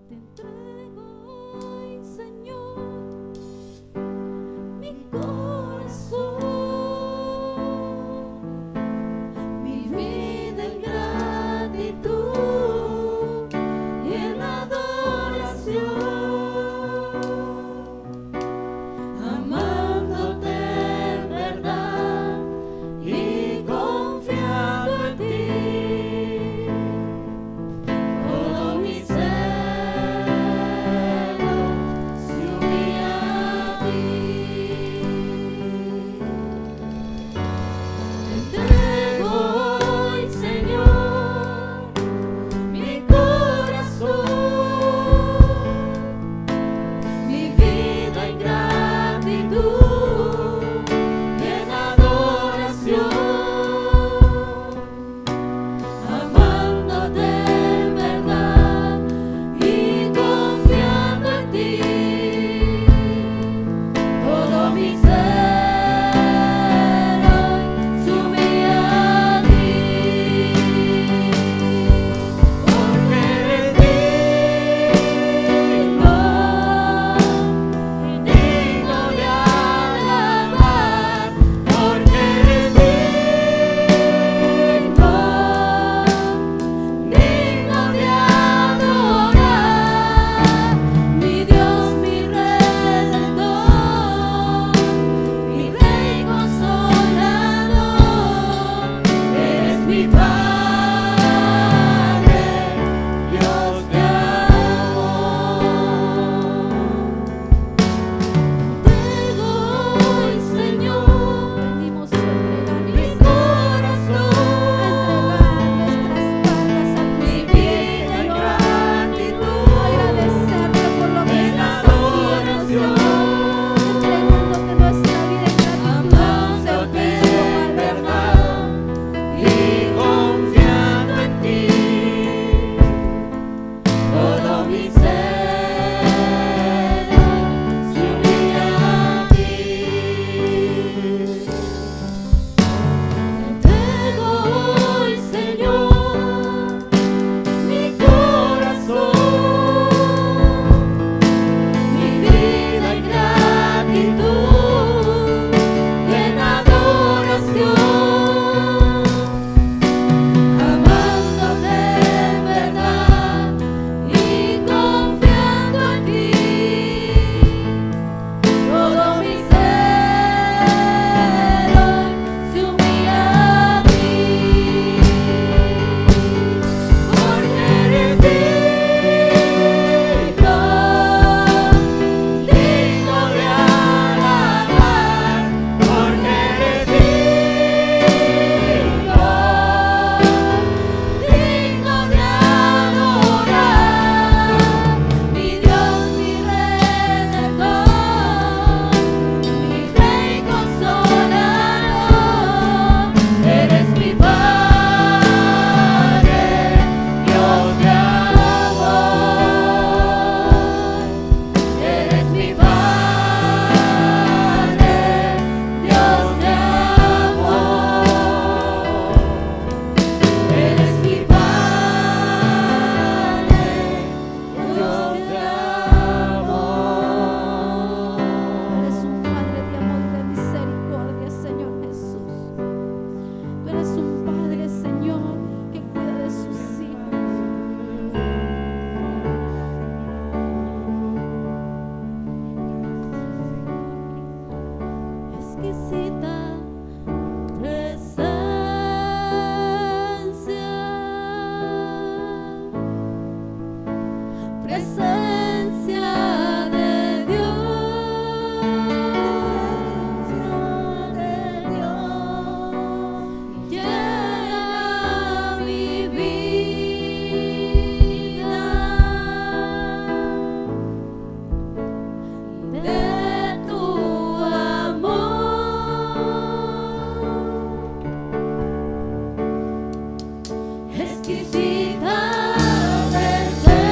Te entrego hoy, Señor, mi corazón, mi vida en gratitud y en adoración, amándote en verdad y confiando en ti. Todo mi ser se unía a ti. Te entrego hoy, Señor, mi corazón, mi vida en gratitud y en adoración, amándote en verdad y confiando en ti. Todo mi ser hoy se humilla a ti, porque eres digno, digno de alabar, porque eres digno, digno de adorar, mi Dios, mi Redentor, mi Rey consolador, eres mi Padre, Dios de amor. Entrego hoy, Señor, venimos a entregar mi corazón, a entregar nuestras cargas a mi vida en gratitud, agradecerte por lo que estás haciendo, Señor, entregándote nuestra vida en gratitud, servicio, verdad y confiando en ti. Todo mi ser se unía a ti. Te entrego hoy, Señor, mi corazón, mi vida en gratitud y en adoración, amándote en verdad y confiando en ti. Todo mi ser hoy se humilla a ti, porque eres digno, digno de alabar, porque eres digno, digno de adorar, mi Dios, mi Redentor, mi Rey consolador, eres mi Padre, Dios de amor, eres mi Padre, Dios de amor, eres mi Padre, Dios de amor. Eres un Padre de amor y de misericordia, Señor Jesús. Tú eres un Padre, Señor, que cuida de sus hijos. Exquisita presencia de Dios, llena mi vida de tu amor. Exquisita presencia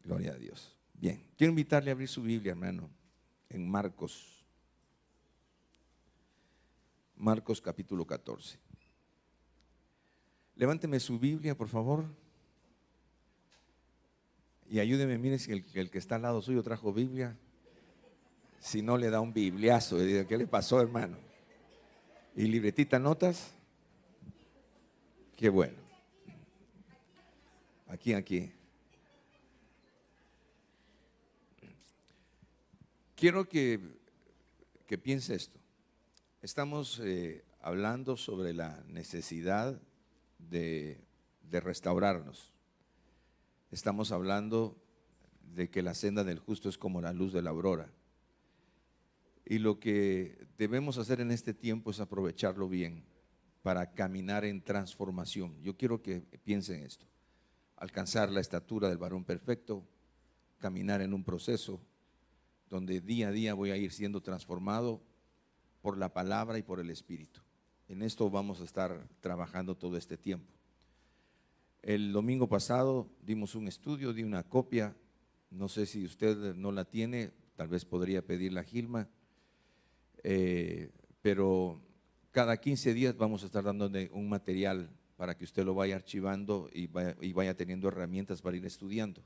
Gloria a Dios. Bien, quiero invitarle a abrir su Biblia, hermano, en Marcos. Marcos capítulo 14. Levánteme su Biblia, por favor. Y ayúdeme, mire si el que está al lado suyo trajo Biblia. Si no, le da un bibliazo. Y dice, ¿qué le pasó, hermano? ¿Y libretita notas? Qué bueno. Aquí. Quiero que piense esto. Estamos hablando sobre la necesidad de restaurarnos. Estamos hablando de que la senda del justo es como la luz de la aurora. Y lo que debemos hacer en este tiempo es aprovecharlo bien para caminar en transformación. Yo quiero que piensen esto. Alcanzar la estatura del varón perfecto, caminar en un proceso donde día a día voy a ir siendo transformado por la palabra y por el Espíritu. En esto vamos a estar trabajando todo este tiempo. El domingo pasado dimos un estudio, di una copia. No sé si usted no la tiene, tal vez podría pedirla a Gilma. Pero cada 15 días vamos a estar dándole un material para que usted lo vaya archivando y vaya teniendo herramientas para ir estudiando.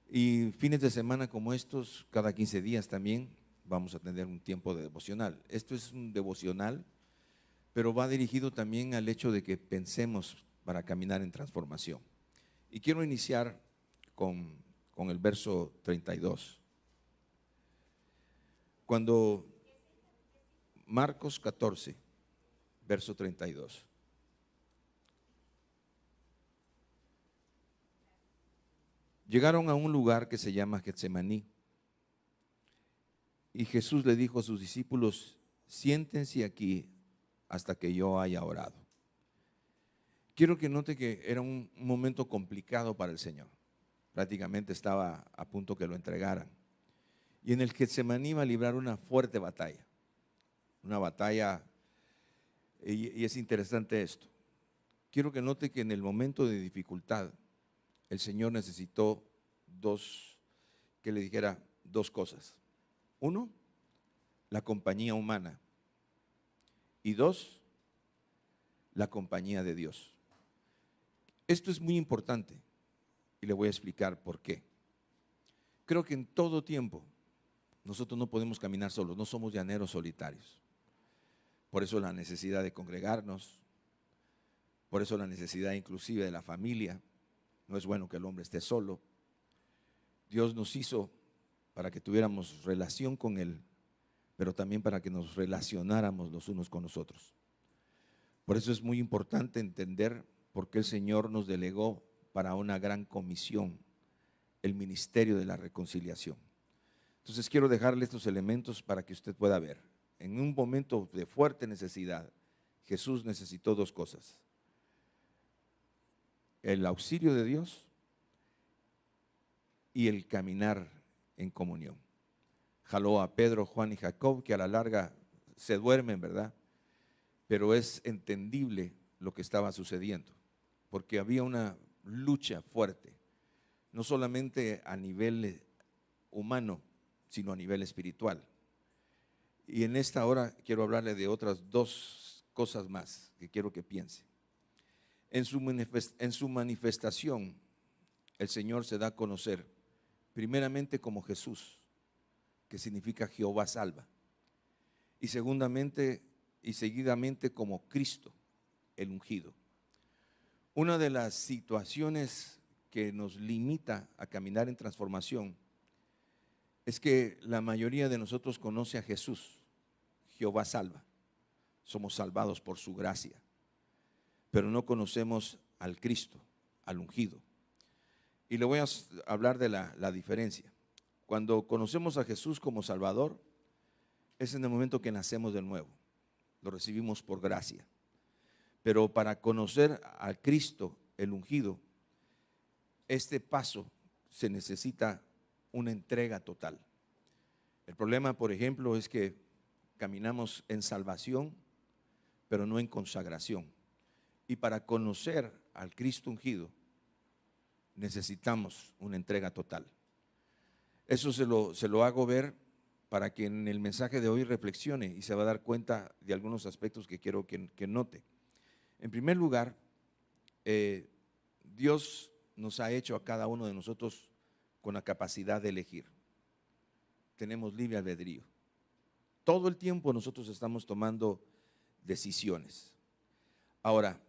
Y fines de semana como estos, cada 15 días también vamos a tener un tiempo de devocional. Esto es un devocional, pero va dirigido también al hecho de que pensemos para caminar en transformación. Y quiero iniciar con el verso 32. Cuando Marcos 14, verso 32. Llegaron a un lugar que se llama Getsemaní. Y Jesús le dijo a sus discípulos, siéntense aquí hasta que yo haya orado. Quiero que note que era un momento complicado para el Señor. Prácticamente estaba a punto que lo entregaran. Y en el Getsemaní iba a librar una fuerte batalla. Una batalla, y es interesante esto. Quiero que note que en el momento de dificultad, el Señor necesitó que le dijera dos cosas. Uno, la compañía humana. Y dos, la compañía de Dios. Esto es muy importante y le voy a explicar por qué. Creo que en todo tiempo nosotros no podemos caminar solos, no somos llaneros solitarios. Por eso la necesidad de congregarnos, por eso la necesidad inclusive de la familia. No es bueno que el hombre esté solo. Dios nos hizo para que tuviéramos relación con Él, pero también para que nos relacionáramos los unos con los otros. Por eso es muy importante entender por qué el Señor nos delegó para una gran comisión, el ministerio de la reconciliación. Entonces quiero dejarle estos elementos para que usted pueda ver. En un momento de fuerte necesidad, Jesús necesitó dos cosas: el auxilio de Dios y el caminar en comunión. Jaló a Pedro, Juan y Jacob, que a la larga se duermen, ¿verdad? Pero es entendible lo que estaba sucediendo, porque había una lucha fuerte, no solamente a nivel humano, sino a nivel espiritual. Y en esta hora quiero hablarle de otras dos cosas más que quiero que piense. En su manifestación, el Señor se da a conocer primeramente como Jesús, que significa Jehová salva, y segundamente y seguidamente como Cristo, el ungido. Una de las situaciones que nos limita a caminar en transformación es que la mayoría de nosotros conoce a Jesús, Jehová salva. Somos salvados por su gracia, pero no conocemos al Cristo, al ungido. Y le voy a hablar de la diferencia. Cuando conocemos a Jesús como Salvador, es en el momento que nacemos de nuevo. Lo recibimos por gracia. Pero para conocer a Cristo, el ungido, este paso se necesita una entrega total. El problema, por ejemplo, es que caminamos en salvación, pero no en consagración. Y para conocer al Cristo ungido, necesitamos una entrega total. Eso se lo hago ver para que en el mensaje de hoy reflexione y se va a dar cuenta de algunos aspectos que quiero que note. En primer lugar, Dios nos ha hecho a cada uno de nosotros con la capacidad de elegir. Tenemos libre albedrío. Todo el tiempo nosotros estamos tomando decisiones. Ahora,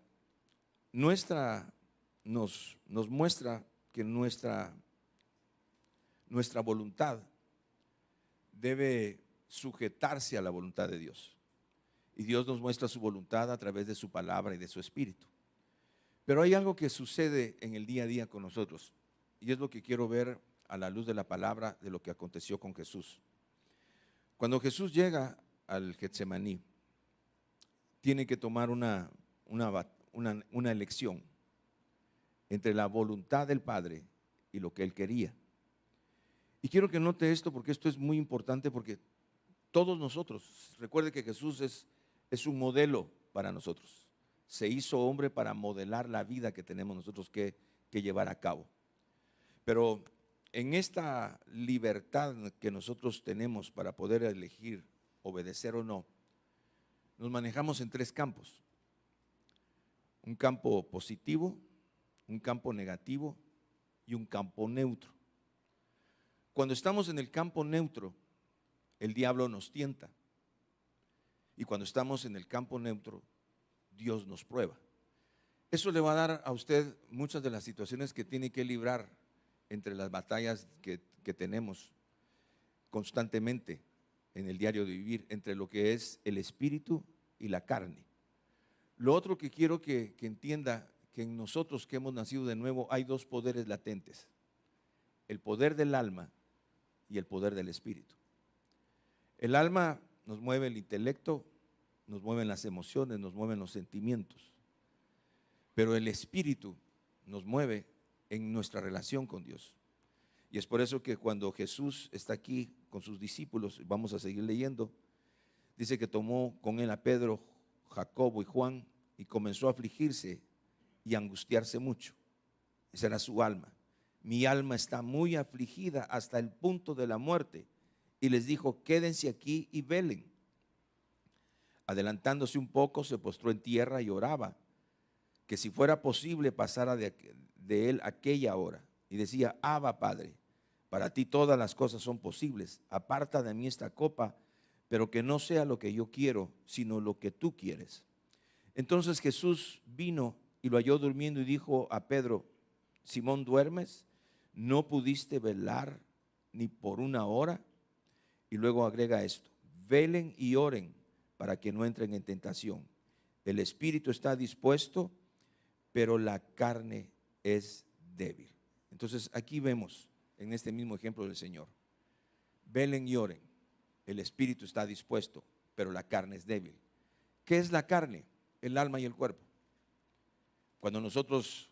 nos muestra que nuestra voluntad debe sujetarse a la voluntad de Dios. Y Dios nos muestra su voluntad a través de su palabra y de su espíritu. Pero hay algo que sucede en el día a día con nosotros, y es lo que quiero ver a la luz de la palabra de lo que aconteció con Jesús. Cuando Jesús llega al Getsemaní, tiene que tomar una elección entre la voluntad del Padre y lo que Él quería. Y quiero que note esto porque esto es muy importante, porque todos nosotros, recuerde que Jesús es un modelo para nosotros. Se hizo hombre para modelar la vida que tenemos nosotros que llevar a cabo. Pero en esta libertad que nosotros tenemos para poder elegir obedecer o no, nos manejamos en tres campos: un campo positivo, un campo negativo y un campo neutro. Cuando estamos en el campo neutro, el diablo nos tienta, y cuando estamos en el campo neutro, Dios nos prueba. Eso le va a dar a usted muchas de las situaciones que tiene que librar entre las batallas que tenemos constantemente en el diario de vivir, entre lo que es el espíritu y la carne. Lo otro que quiero que entienda, que en nosotros que hemos nacido de nuevo hay dos poderes latentes: el poder del alma y el poder del espíritu. El alma nos mueve el intelecto, nos mueven las emociones, nos mueven los sentimientos, pero el espíritu nos mueve en nuestra relación con Dios. Y es por eso que cuando Jesús está aquí con sus discípulos, vamos a seguir leyendo, dice que tomó con él a Pedro, Jacobo y Juan y comenzó a afligirse y angustiarse mucho. Esa era su alma. Mi alma está muy afligida hasta el punto de la muerte. Y les dijo: quédense aquí y velen. Adelantándose un poco, se postró en tierra y oraba que si fuera posible pasara de él aquella hora. Y decía: Abba, Padre, para ti todas las cosas son posibles. Aparta de mí esta copa, pero que no sea lo que yo quiero, sino lo que tú quieres. Entonces Jesús vino y lo halló durmiendo y dijo a Pedro: Simón, ¿duermes? ¿No pudiste velar ni por una hora? Y luego agrega esto: velen y oren para que no entren en tentación. El espíritu está dispuesto, pero la carne es débil. Entonces aquí vemos en este mismo ejemplo del Señor: velen y oren. El espíritu está dispuesto, pero la carne es débil. ¿Qué es la carne? El alma y el cuerpo. Cuando nosotros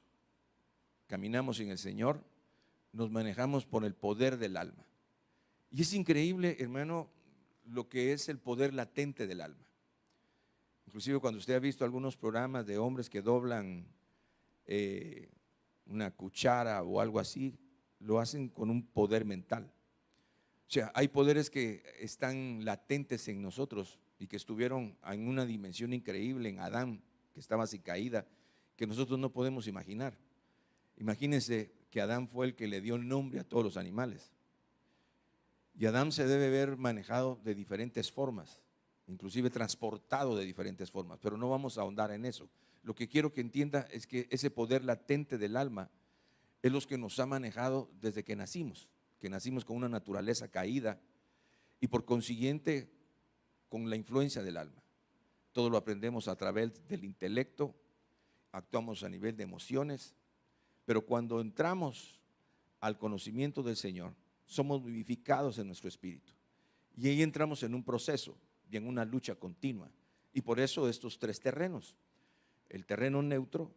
caminamos en el Señor, nos manejamos por el poder del alma. Y es increíble, hermano, lo que es el poder latente del alma. Inclusive cuando usted ha visto algunos programas de hombres que doblan una cuchara o algo así, lo hacen con un poder mental. O sea, hay poderes que están latentes en nosotros y que estuvieron en una dimensión increíble en Adán, que estaba sin caída, que nosotros no podemos imaginar. Imagínense que Adán fue el que le dio nombre a todos los animales. Y Adán se debe ver manejado de diferentes formas, inclusive transportado de diferentes formas, pero no vamos a ahondar en eso. Lo que quiero que entienda es que ese poder latente del alma es lo que nos ha manejado desde que nacimos con una naturaleza caída y por consiguiente con la influencia del alma. Todo lo aprendemos a través del intelecto, actuamos a nivel de emociones, pero cuando entramos al conocimiento del Señor, somos vivificados en nuestro espíritu. Y ahí entramos en un proceso y en una lucha continua. Y por eso estos tres terrenos: el terreno neutro,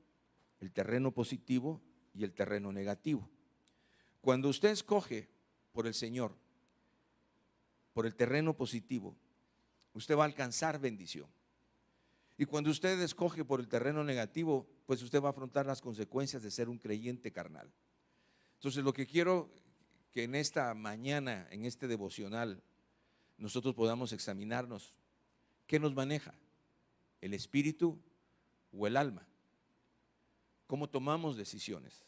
el terreno positivo y el terreno negativo. Cuando usted escoge por el Señor, por el terreno positivo, usted va a alcanzar bendición. Y cuando usted escoge por el terreno negativo, pues usted va a afrontar las consecuencias de ser un creyente carnal. Entonces lo que quiero que en esta mañana, en este devocional, nosotros podamos examinarnos, ¿qué nos maneja? ¿El espíritu o el alma? ¿Cómo tomamos decisiones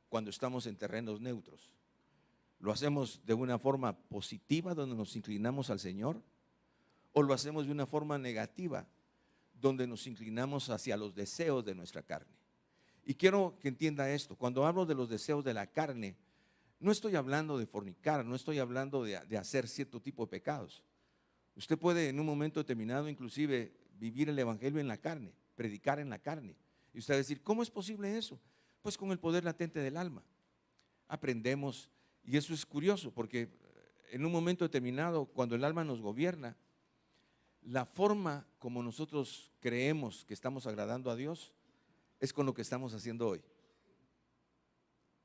cuando estamos en terrenos neutros? ¿Lo hacemos de una forma positiva donde nos inclinamos al Señor? ¿O lo hacemos de una forma negativa donde nos inclinamos hacia los deseos de nuestra carne? Y quiero que entienda esto, cuando hablo de los deseos de la carne, no estoy hablando de fornicar, no estoy hablando de hacer cierto tipo de pecados. Usted puede en un momento determinado inclusive vivir el evangelio en la carne, predicar en la carne. Y usted va a decir, ¿cómo es posible eso? Pues con el poder latente del alma. Aprendemos, y eso es curioso, porque en un momento determinado, cuando el alma nos gobierna, la forma como nosotros creemos que estamos agradando a Dios es con lo que estamos haciendo hoy.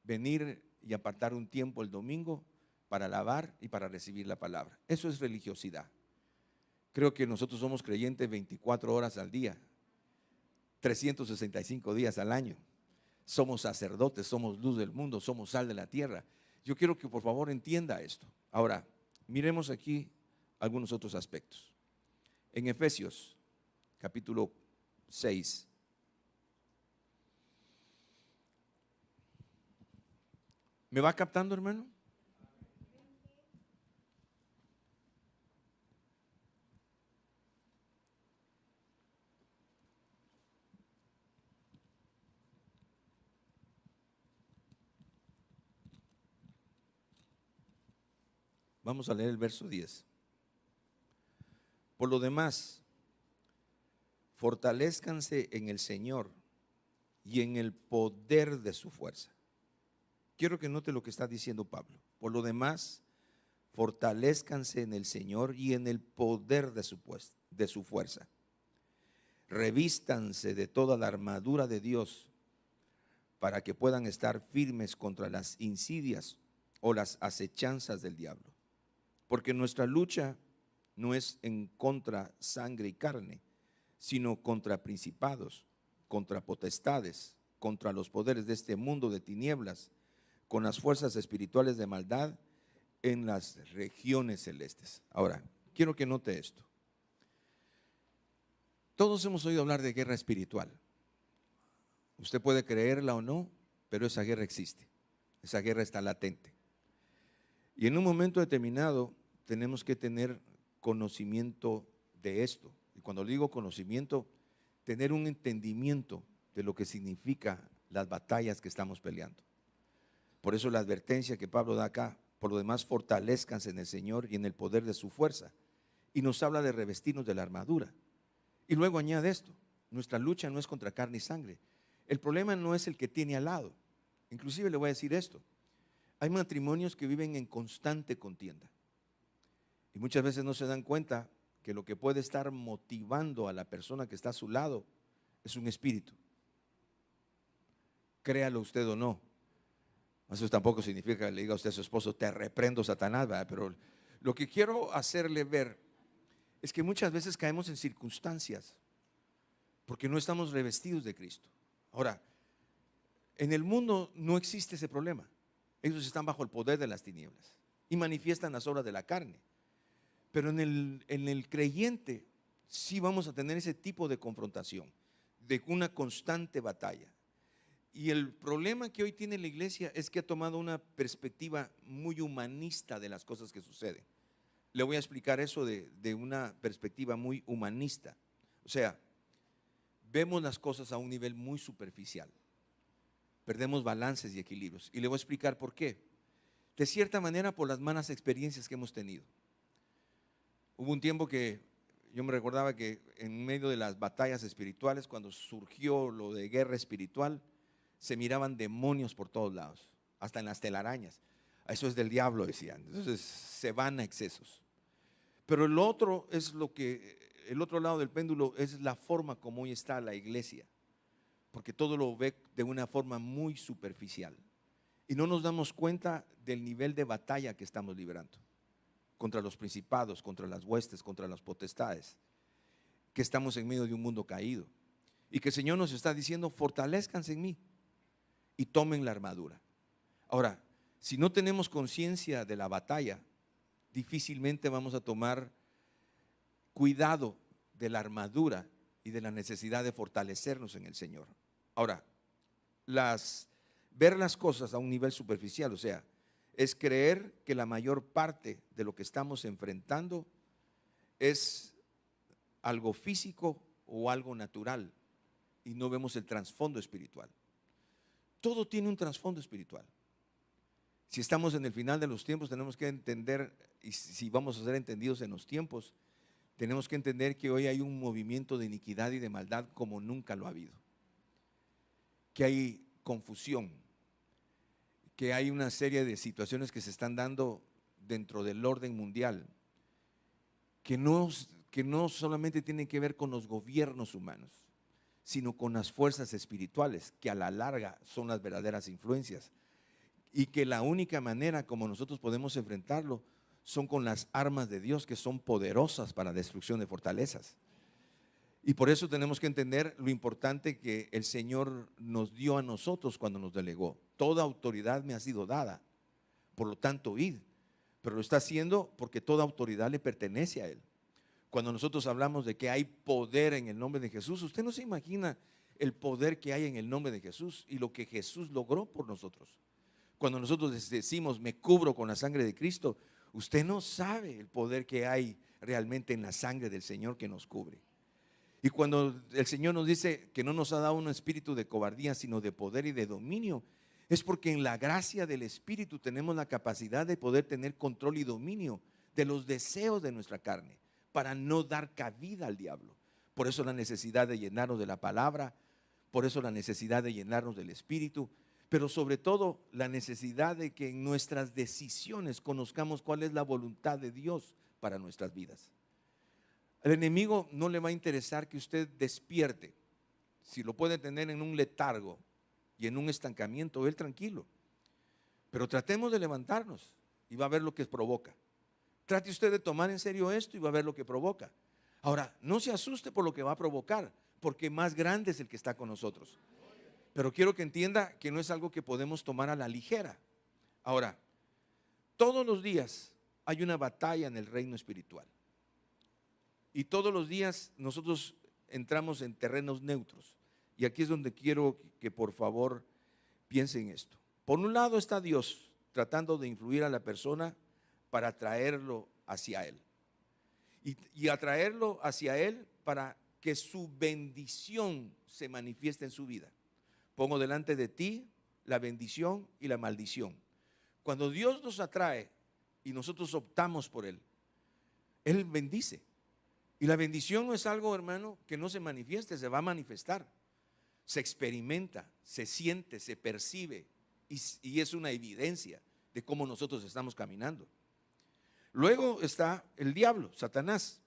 Venir y apartar un tiempo el domingo para alabar y para recibir la palabra. Eso es religiosidad. Creo que nosotros somos creyentes 24 horas al día, 365 días al año. Somos sacerdotes, somos luz del mundo, somos sal de la tierra. Yo quiero que por favor entienda esto. Ahora, miremos aquí algunos otros aspectos. En Efesios, capítulo 6. ¿Me va captando, hermano? Vamos a leer el verso 10. Por lo demás, fortalézcanse en el Señor y en el poder de su fuerza. Quiero que note lo que está diciendo Pablo. Por lo demás, fortalézcanse en el Señor y en el poder de su fuerza. Revístanse de toda la armadura de Dios para que puedan estar firmes contra las insidias o las acechanzas del diablo. Porque nuestra lucha no es en contra sangre y carne, sino contra principados, contra potestades, contra los poderes de este mundo de tinieblas, con las fuerzas espirituales de maldad en las regiones celestes. Ahora, quiero que note esto. Todos hemos oído hablar de guerra espiritual. Usted puede creerla o no, pero esa guerra existe. Esa guerra está latente. Y en un momento determinado tenemos que tener conocimiento de esto. Y cuando digo conocimiento, tener un entendimiento de lo que significa las batallas que estamos peleando. Por eso la advertencia que Pablo da acá, por lo demás fortalézcanse en el Señor y en el poder de su fuerza. Y nos habla de revestirnos de la armadura. Y luego añade esto, nuestra lucha no es contra carne y sangre. El problema no es el que tiene al lado. Inclusive le voy a decir esto, hay matrimonios que viven en constante contienda. Y muchas veces no se dan cuenta que lo que puede estar motivando a la persona que está a su lado es un espíritu. Créalo usted o no. Eso tampoco significa que le diga a usted a su esposo, te reprendo, Satanás, ¿verdad? Pero lo que quiero hacerle ver es que muchas veces caemos en circunstancias porque no estamos revestidos de Cristo. Ahora, en el mundo no existe ese problema. Ellos están bajo el poder de las tinieblas y manifiestan las obras de la carne. Pero en el creyente sí vamos a tener ese tipo de confrontación, de una constante batalla. Y el problema que hoy tiene la iglesia es que ha tomado una perspectiva muy humanista de las cosas que suceden. Le voy a explicar eso de una perspectiva muy humanista. O sea, vemos las cosas a un nivel muy superficial. Perdemos balances y equilibrios. Y le voy a explicar por qué. De cierta manera, por las malas experiencias que hemos tenido. Hubo un tiempo que yo me recordaba que en medio de las batallas espirituales, cuando surgió lo de guerra espiritual, se miraban demonios por todos lados, hasta en las telarañas. Eso es del diablo, decían. Entonces se van a excesos. Pero el otro lado del péndulo es la forma como hoy está la iglesia, porque todo lo ve de una forma muy superficial y no nos damos cuenta del nivel de batalla que estamos librando contra los principados, contra las huestes, contra las potestades, que estamos en medio de un mundo caído y que el Señor nos está diciendo, fortalézcanse en mí y tomen la armadura. Ahora, si no tenemos conciencia de la batalla, difícilmente vamos a tomar cuidado de la armadura y de la necesidad de fortalecernos en el Señor. Ahora, ver las cosas a un nivel superficial, o sea, es creer que la mayor parte de lo que estamos enfrentando es algo físico o algo natural y no vemos el trasfondo espiritual. Todo tiene un trasfondo espiritual. Si estamos en el final de los tiempos, tenemos que entender, y si vamos a ser entendidos en los tiempos, tenemos que entender que hoy hay un movimiento de iniquidad y de maldad como nunca lo ha habido. Que hay confusión, que hay una serie de situaciones que se están dando dentro del orden mundial, que no solamente tienen que ver con los gobiernos humanos, sino con las fuerzas espirituales, que a la larga son las verdaderas influencias, y que la única manera como nosotros podemos enfrentarlo son con las armas de Dios, que son poderosas para destrucción de fortalezas. Y por eso tenemos que entender lo importante que el Señor nos dio a nosotros cuando nos delegó. Toda autoridad me ha sido dada, por lo tanto id, pero lo está haciendo porque toda autoridad le pertenece a Él. Cuando nosotros hablamos de que hay poder en el nombre de Jesús, usted no se imagina el poder que hay en el nombre de Jesús y lo que Jesús logró por nosotros. Cuando nosotros decimos me cubro con la sangre de Cristo, usted no sabe el poder que hay realmente en la sangre del Señor que nos cubre. Y cuando el Señor nos dice que no nos ha dado un espíritu de cobardía, sino de poder y de dominio, es porque en la gracia del Espíritu tenemos la capacidad de poder tener control y dominio de los deseos de nuestra carne, para no dar cabida al diablo. Por eso la necesidad de llenarnos de la palabra, por eso la necesidad de llenarnos del Espíritu, pero sobre todo la necesidad de que en nuestras decisiones conozcamos cuál es la voluntad de Dios para nuestras vidas. Al enemigo no le va a interesar que usted despierte. Si lo puede tener en un letargo y en un estancamiento, él tranquilo. Pero tratemos de levantarnos y va a ver lo que provoca. Trate usted de tomar en serio esto y va a ver lo que provoca. Ahora, no se asuste por lo que va a provocar, porque más grande es el que está con nosotros. Pero quiero que entienda que no es algo que podemos tomar a la ligera. Ahora, todos los días hay una batalla en el reino espiritual. Y todos los días nosotros entramos en terrenos neutros. Y aquí es donde quiero que por favor piensen esto. Por un lado está Dios tratando de influir a la persona para atraerlo hacia Él. Y atraerlo hacia Él para que su bendición se manifieste en su vida. Pongo delante de ti la bendición y la maldición. Cuando Dios nos atrae y nosotros optamos por Él, Él bendice. Y la bendición no es algo, hermano, que no se manifieste, se va a manifestar. Se experimenta, se siente, se percibe y es una evidencia de cómo nosotros estamos caminando. Luego está el diablo, Satanás,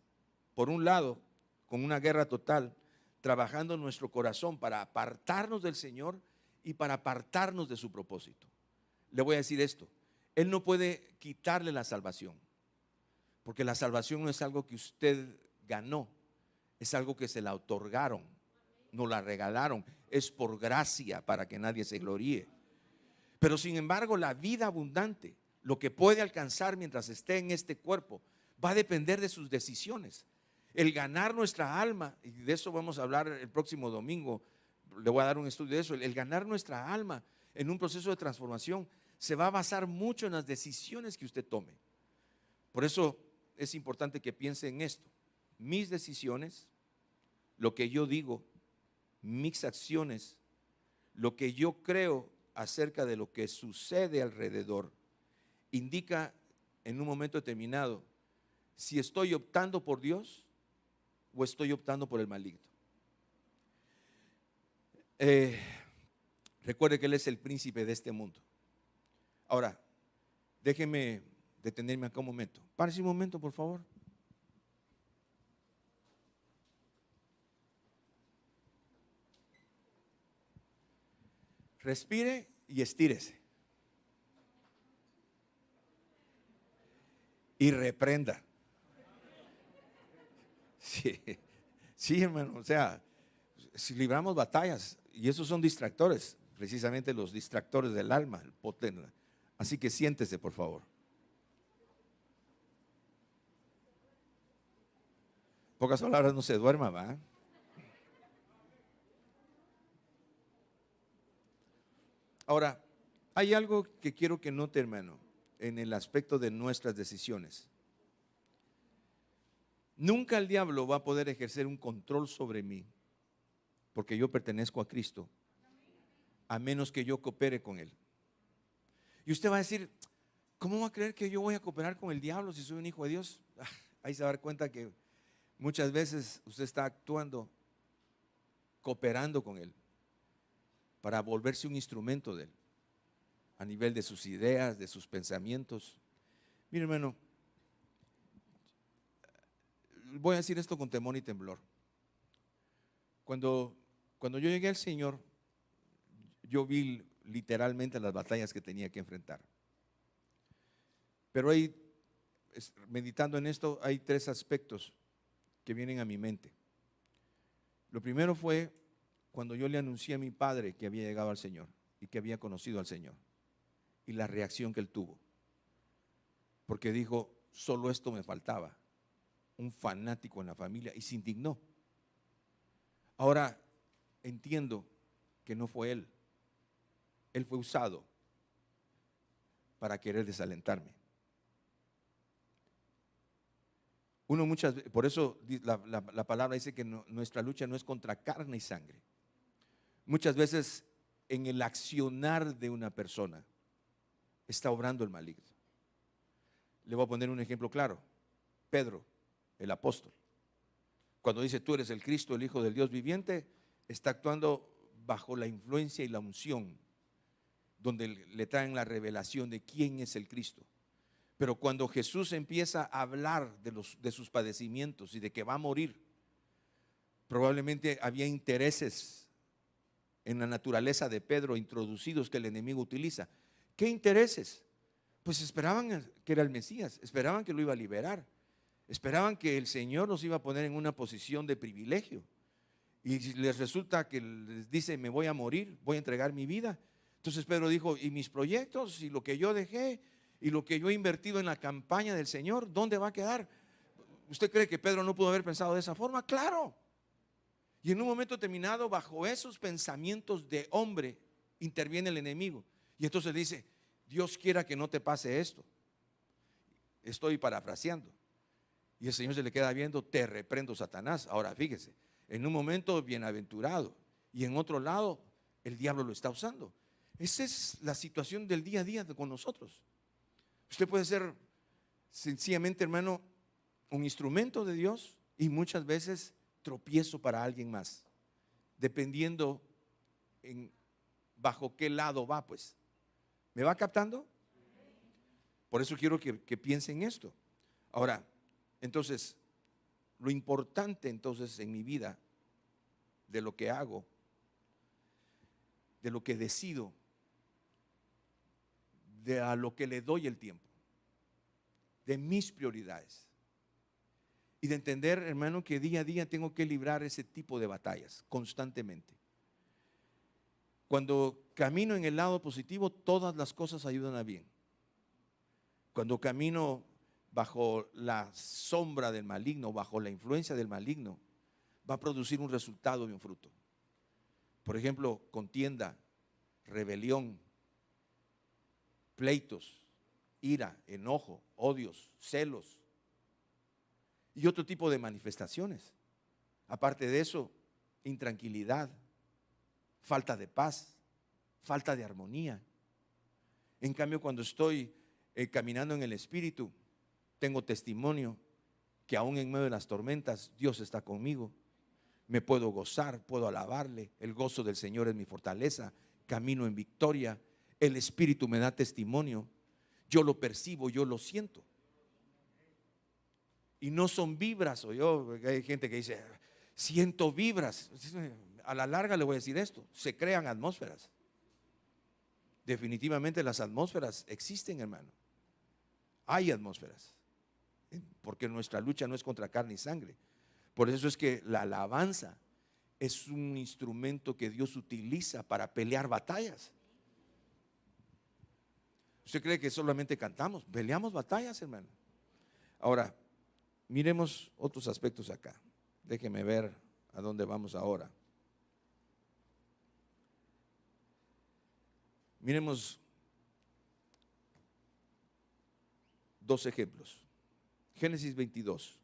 por un lado, con una guerra total, trabajando en nuestro corazón para apartarnos del Señor y para apartarnos de su propósito. Le voy a decir esto, Él no puede quitarle la salvación, porque la salvación no es algo que usted ganó, es algo que se la otorgaron, no la regalaron, es por gracia para que nadie se gloríe. Pero sin embargo, la vida abundante, lo que puede alcanzar mientras esté en este cuerpo, va a depender de sus decisiones. El ganar nuestra alma, y de eso vamos a hablar el próximo domingo, le voy a dar un estudio de eso, el ganar nuestra alma en un proceso de transformación se va a basar mucho en las decisiones que usted tome. Por eso es importante que piense en esto. Mis decisiones, lo que yo digo, mis acciones, lo que yo creo acerca de lo que sucede alrededor, indica en un momento determinado si estoy optando por Dios o estoy optando por el maligno. Recuerde que Él es el príncipe de este mundo. Ahora, déjeme detenerme acá un momento. Párese un momento, por favor. Respire y estírese. Y reprenda. Sí, hermano, o sea, si libramos batallas, y esos son distractores, precisamente los distractores del alma. Así que siéntese, por favor. Pocas palabras, no se duerma, ¿va? Ahora, hay algo que quiero que note, hermano, en el aspecto de nuestras decisiones. Nunca el diablo va a poder ejercer un control sobre mí, porque yo pertenezco a Cristo, a menos que yo coopere con Él. Y usted va a decir, ¿cómo va a creer que yo voy a cooperar con el diablo si soy un hijo de Dios? Ahí se va a dar cuenta que muchas veces usted está actuando, cooperando con Él, para volverse un instrumento de Él, a nivel de sus ideas, de sus pensamientos. Mire, hermano, voy a decir esto con temor y temblor. Cuando yo llegué al Señor, yo vi literalmente las batallas que tenía que enfrentar. Pero ahí, meditando en esto, hay tres aspectos que vienen a mi mente. Lo primero fue cuando yo le anuncié a mi padre que había llegado al Señor y que había conocido al Señor, y la reacción que él tuvo, porque dijo, solo esto me faltaba, un fanático en la familia, y se indignó. Ahora entiendo que no fue él fue usado para querer desalentarme. Uno muchas veces, por eso la palabra dice que nuestra lucha no es contra carne y sangre. Muchas veces en el accionar de una persona está obrando el maligno. Le voy a poner un ejemplo claro. Pedro, el apóstol, cuando dice tú eres el Cristo, el Hijo del Dios viviente, está actuando bajo la influencia y la unción, donde le traen la revelación de quién es el Cristo. Pero cuando Jesús empieza a hablar de sus padecimientos y de que va a morir, probablemente había intereses en la naturaleza de Pedro introducidos que el enemigo utiliza. ¿Qué intereses? Pues esperaban que era el Mesías, esperaban que lo iba a liberar, esperaban que el Señor los iba a poner en una posición de privilegio. Y si les resulta que les dice, me voy a morir, voy a entregar mi vida. Entonces Pedro dijo, ¿y mis proyectos? ¿Y lo que yo dejé? ¿Y lo que yo he invertido en la campaña del Señor? ¿Dónde va a quedar? ¿Usted cree que Pedro no pudo haber pensado de esa forma? Claro. Y en un momento determinado, bajo esos pensamientos de hombre, interviene el enemigo. Y entonces dice, Dios quiera que no te pase esto. Estoy parafraseando. Y el Señor se le queda viendo, te reprendo, Satanás. Ahora fíjese, en un momento bienaventurado y en otro lado el diablo lo está usando. Esa es la situación del día a día con nosotros. Usted puede ser sencillamente, hermano, un instrumento de Dios y muchas veces tropiezo para alguien más, dependiendo bajo qué lado va, pues. ¿Me va captando? Por eso quiero que piense en esto. Ahora, entonces, lo importante entonces en mi vida, de lo que hago, de lo que decido, de a lo que le doy el tiempo, de mis prioridades, y de entender, hermano, que día a día tengo que librar ese tipo de batallas constantemente. Cuando camino en el lado positivo, todas las cosas ayudan a bien. Cuando camino bajo la sombra del maligno, bajo la influencia del maligno, va a producir un resultado y un fruto. Por ejemplo, contienda, rebelión, pleitos, ira, enojo, odios, celos y otro tipo de manifestaciones. Aparte de eso, intranquilidad, falta de paz, falta de armonía. En cambio, cuando estoy caminando en el Espíritu, tengo testimonio que aún en medio de las tormentas Dios está conmigo. Me puedo gozar, puedo alabarle. El gozo del Señor es mi fortaleza. Camino en victoria. El Espíritu me da testimonio. Yo lo percibo, yo lo siento. Y no son vibras, o yo, hay gente que dice, siento vibras. A la larga le voy a decir esto, se crean atmósferas. Definitivamente las atmósferas existen, hermano. Hay atmósferas. Porque nuestra lucha no es contra carne y sangre. Por eso es que la alabanza es un instrumento que Dios utiliza para pelear batallas. ¿Usted cree que solamente cantamos? Peleamos batallas, hermano. Ahora, miremos otros aspectos acá. Déjeme ver a dónde vamos ahora. Miremos dos ejemplos. Génesis 22.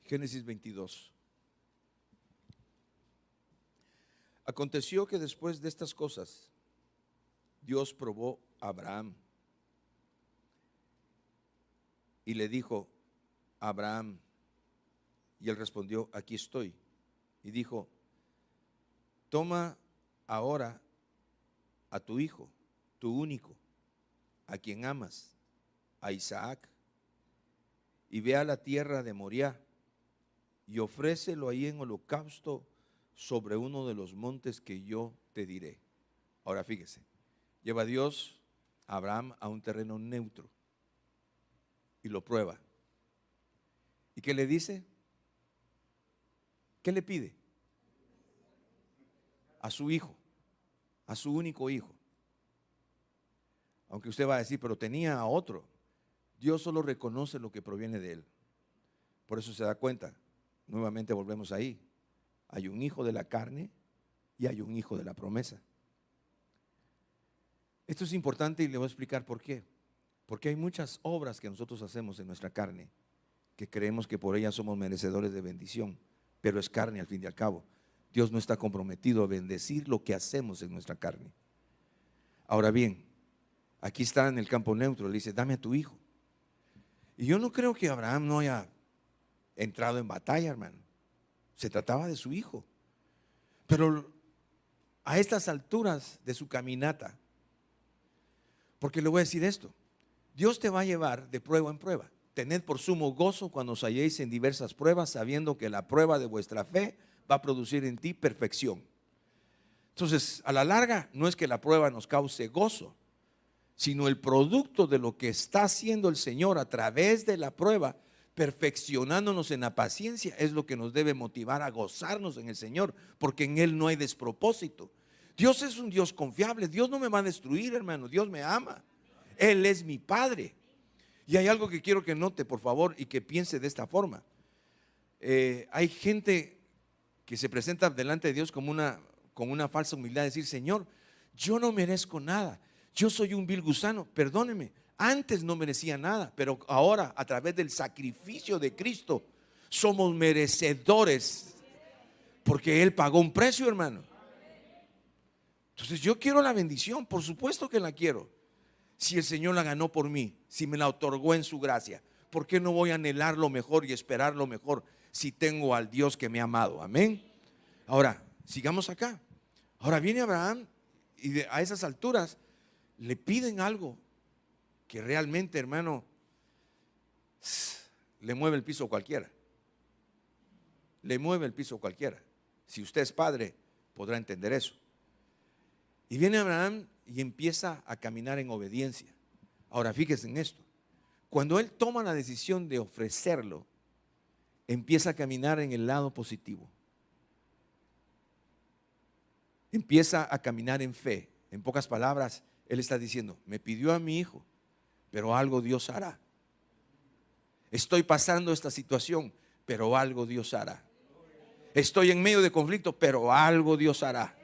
Génesis 22. Aconteció que después de estas cosas, Dios probó a Abraham y le dijo: Abraham, y él respondió: aquí estoy. Y dijo: toma ahora a tu hijo, tu único, a quien amas, a Isaac, y ve a la tierra de Moriah y ofrécelo ahí en holocausto sobre uno de los montes que yo te diré. Ahora fíjese, lleva Dios a Abraham a un terreno neutro y lo prueba. ¿Y qué le dice? ¿Qué le pide? A su hijo, a su único hijo. Aunque usted va a decir, pero tenía a otro. Dios solo reconoce lo que proviene de él. Por eso se da cuenta. Nuevamente volvemos ahí. Hay un hijo de la carne y hay un hijo de la promesa. Esto es importante y le voy a explicar por qué. Porque hay muchas obras que nosotros hacemos en nuestra carne que creemos que por ellas somos merecedores de bendición, pero es carne al fin y al cabo. Dios no está comprometido a bendecir lo que hacemos en nuestra carne. Ahora bien, aquí está en el campo neutro, le dice: dame a tu hijo. Y yo no creo que Abraham no haya entrado en batalla, hermano. Se trataba de su hijo. Pero a estas alturas de su caminata, porque le voy a decir esto: Dios te va a llevar de prueba en prueba. Tened por sumo gozo cuando os halléis en diversas pruebas, sabiendo que la prueba de vuestra fe va a producir en ti perfección. Entonces, a la larga, no es que la prueba nos cause gozo, sino el producto de lo que está haciendo el Señor a través de la prueba, perfeccionándonos en la paciencia, es lo que nos debe motivar a gozarnos en el Señor, porque en Él no hay despropósito. Dios es un Dios confiable. Dios no me va a destruir, hermano. Dios me ama. Él es mi Padre. Y hay algo que quiero que note, por favor, y que piense de esta forma. Hay gente que se presenta delante de Dios con una falsa humildad, decir: Señor, yo no merezco nada, yo soy un vil gusano, perdóneme, antes no merecía nada, pero ahora a través del sacrificio de Cristo somos merecedores, porque Él pagó un precio, hermano. Entonces yo quiero la bendición, por supuesto que la quiero. Si el Señor la ganó por mí, si me la otorgó en su gracia, ¿por qué no voy a anhelar lo mejor y esperar lo mejor si tengo al Dios que me ha amado? Amén. Ahora, sigamos acá. Ahora viene Abraham y a esas alturas le piden algo que realmente, hermano, le mueve el piso a cualquiera. Le mueve el piso a cualquiera. Si usted es padre, podrá entender eso. Y viene Abraham y empieza a caminar en obediencia. Ahora fíjese en esto: cuando él toma la decisión de ofrecerlo, empieza a caminar en el lado positivo. Empieza a caminar en fe. En pocas palabras, él está diciendo: me pidió a mi hijo, pero algo Dios hará. Estoy pasando esta situación, pero algo Dios hará. Estoy en medio de conflicto, pero algo Dios hará.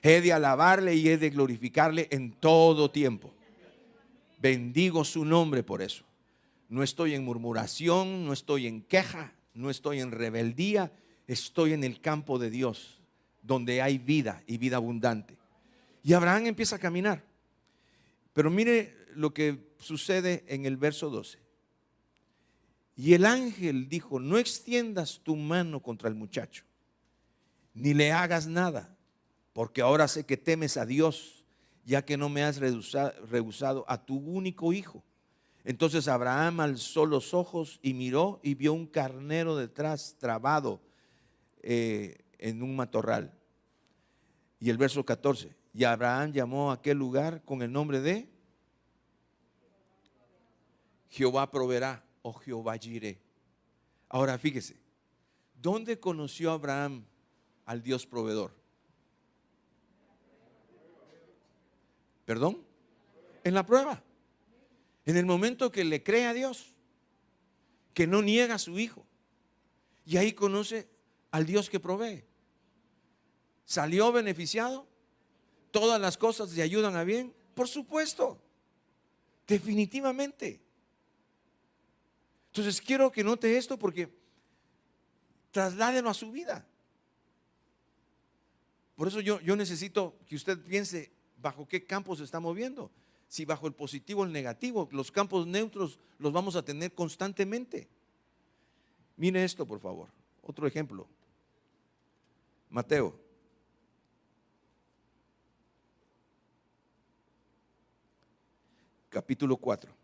He de alabarle y he de glorificarle en todo tiempo. Bendigo su nombre por eso. No estoy en murmuración, no estoy en queja, no estoy en rebeldía. Estoy en el campo de Dios, donde hay vida y vida abundante. Y Abraham empieza a caminar. Pero mire lo que sucede en el verso 12. Y el ángel dijo: no extiendas tu mano contra el muchacho, ni le hagas nada, porque ahora sé que temes a Dios, ya que no me has rehusado a tu único hijo. Entonces Abraham alzó los ojos y miró y vio un carnero detrás trabado en un matorral. Y el verso 14, y Abraham llamó a aquel lugar con el nombre de Jehová proveerá o Jehová Jireh. Ahora fíjese, ¿dónde conoció Abraham al Dios proveedor? ¿Perdón? En la prueba. En el momento que le cree a Dios, que no niega a su hijo. Y ahí conoce al Dios que provee. ¿Salió beneficiado? ¿Todas las cosas le ayudan a bien? Por supuesto, definitivamente. Entonces quiero que note esto porque trasládelo a su vida. Por eso yo necesito que usted piense bajo qué campo se está moviendo. Si bajo el positivo o el negativo. Los campos neutros los vamos a tener constantemente. Mire esto, por favor. Otro ejemplo. Mateo. Capítulo 4.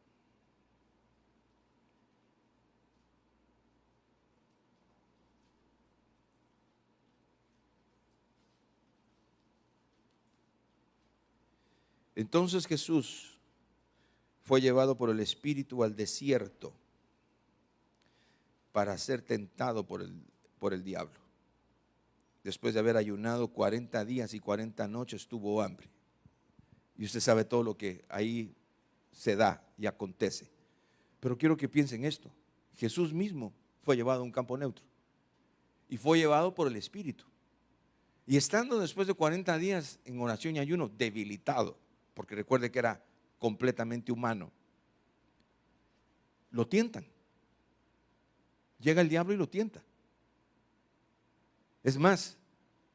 Entonces Jesús fue llevado por el Espíritu al desierto para ser tentado por el diablo. Después de haber ayunado 40 días y 40 noches tuvo hambre. Y usted sabe todo lo que ahí se da y acontece. Pero quiero que piensen esto. Jesús mismo fue llevado a un campo neutro y fue llevado por el Espíritu. Y estando después de 40 días en oración y ayuno, debilitado, porque recuerde que era completamente humano, lo tientan. Llega el diablo y lo tienta. Es más,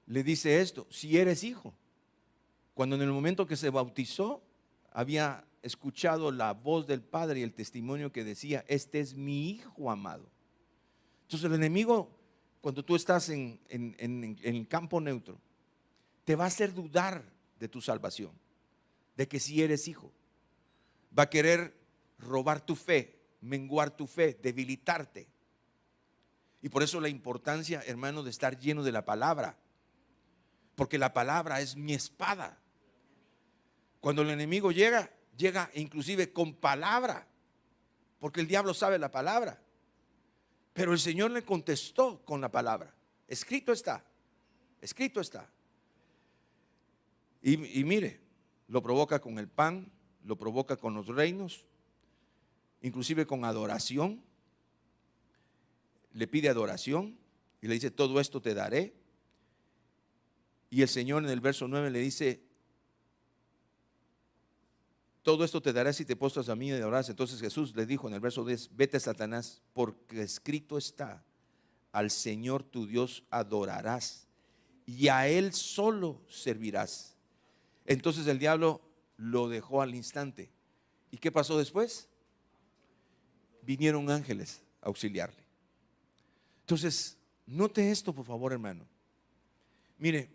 le dice esto: si eres hijo. Cuando en el momento que se bautizó había escuchado la voz del Padre y el testimonio que decía: este es mi hijo amado. Entonces el enemigo, cuando tú estás en el campo neutro, te va a hacer dudar de tu salvación, de que si eres hijo. Va a querer robar tu fe, menguar tu fe, debilitarte. Y por eso la importancia, hermano, de estar lleno de la palabra, porque la palabra es mi espada. Cuando el enemigo llega inclusive con palabra, porque el diablo sabe la palabra, pero el Señor le contestó con la palabra. Escrito está, escrito está. Y mire, lo provoca con el pan, lo provoca con los reinos, inclusive con adoración. Le pide adoración y le dice: todo esto te daré. Y el Señor en el verso 9 le dice: todo esto te daré si te postras a mí y adoras. Entonces Jesús le dijo en el verso 10: vete, Satanás, porque escrito está: al Señor tu Dios adorarás y a Él solo servirás. Entonces el diablo lo dejó al instante. ¿Y qué pasó después? Vinieron ángeles a auxiliarle. Entonces, note esto, por favor, hermano. Mire,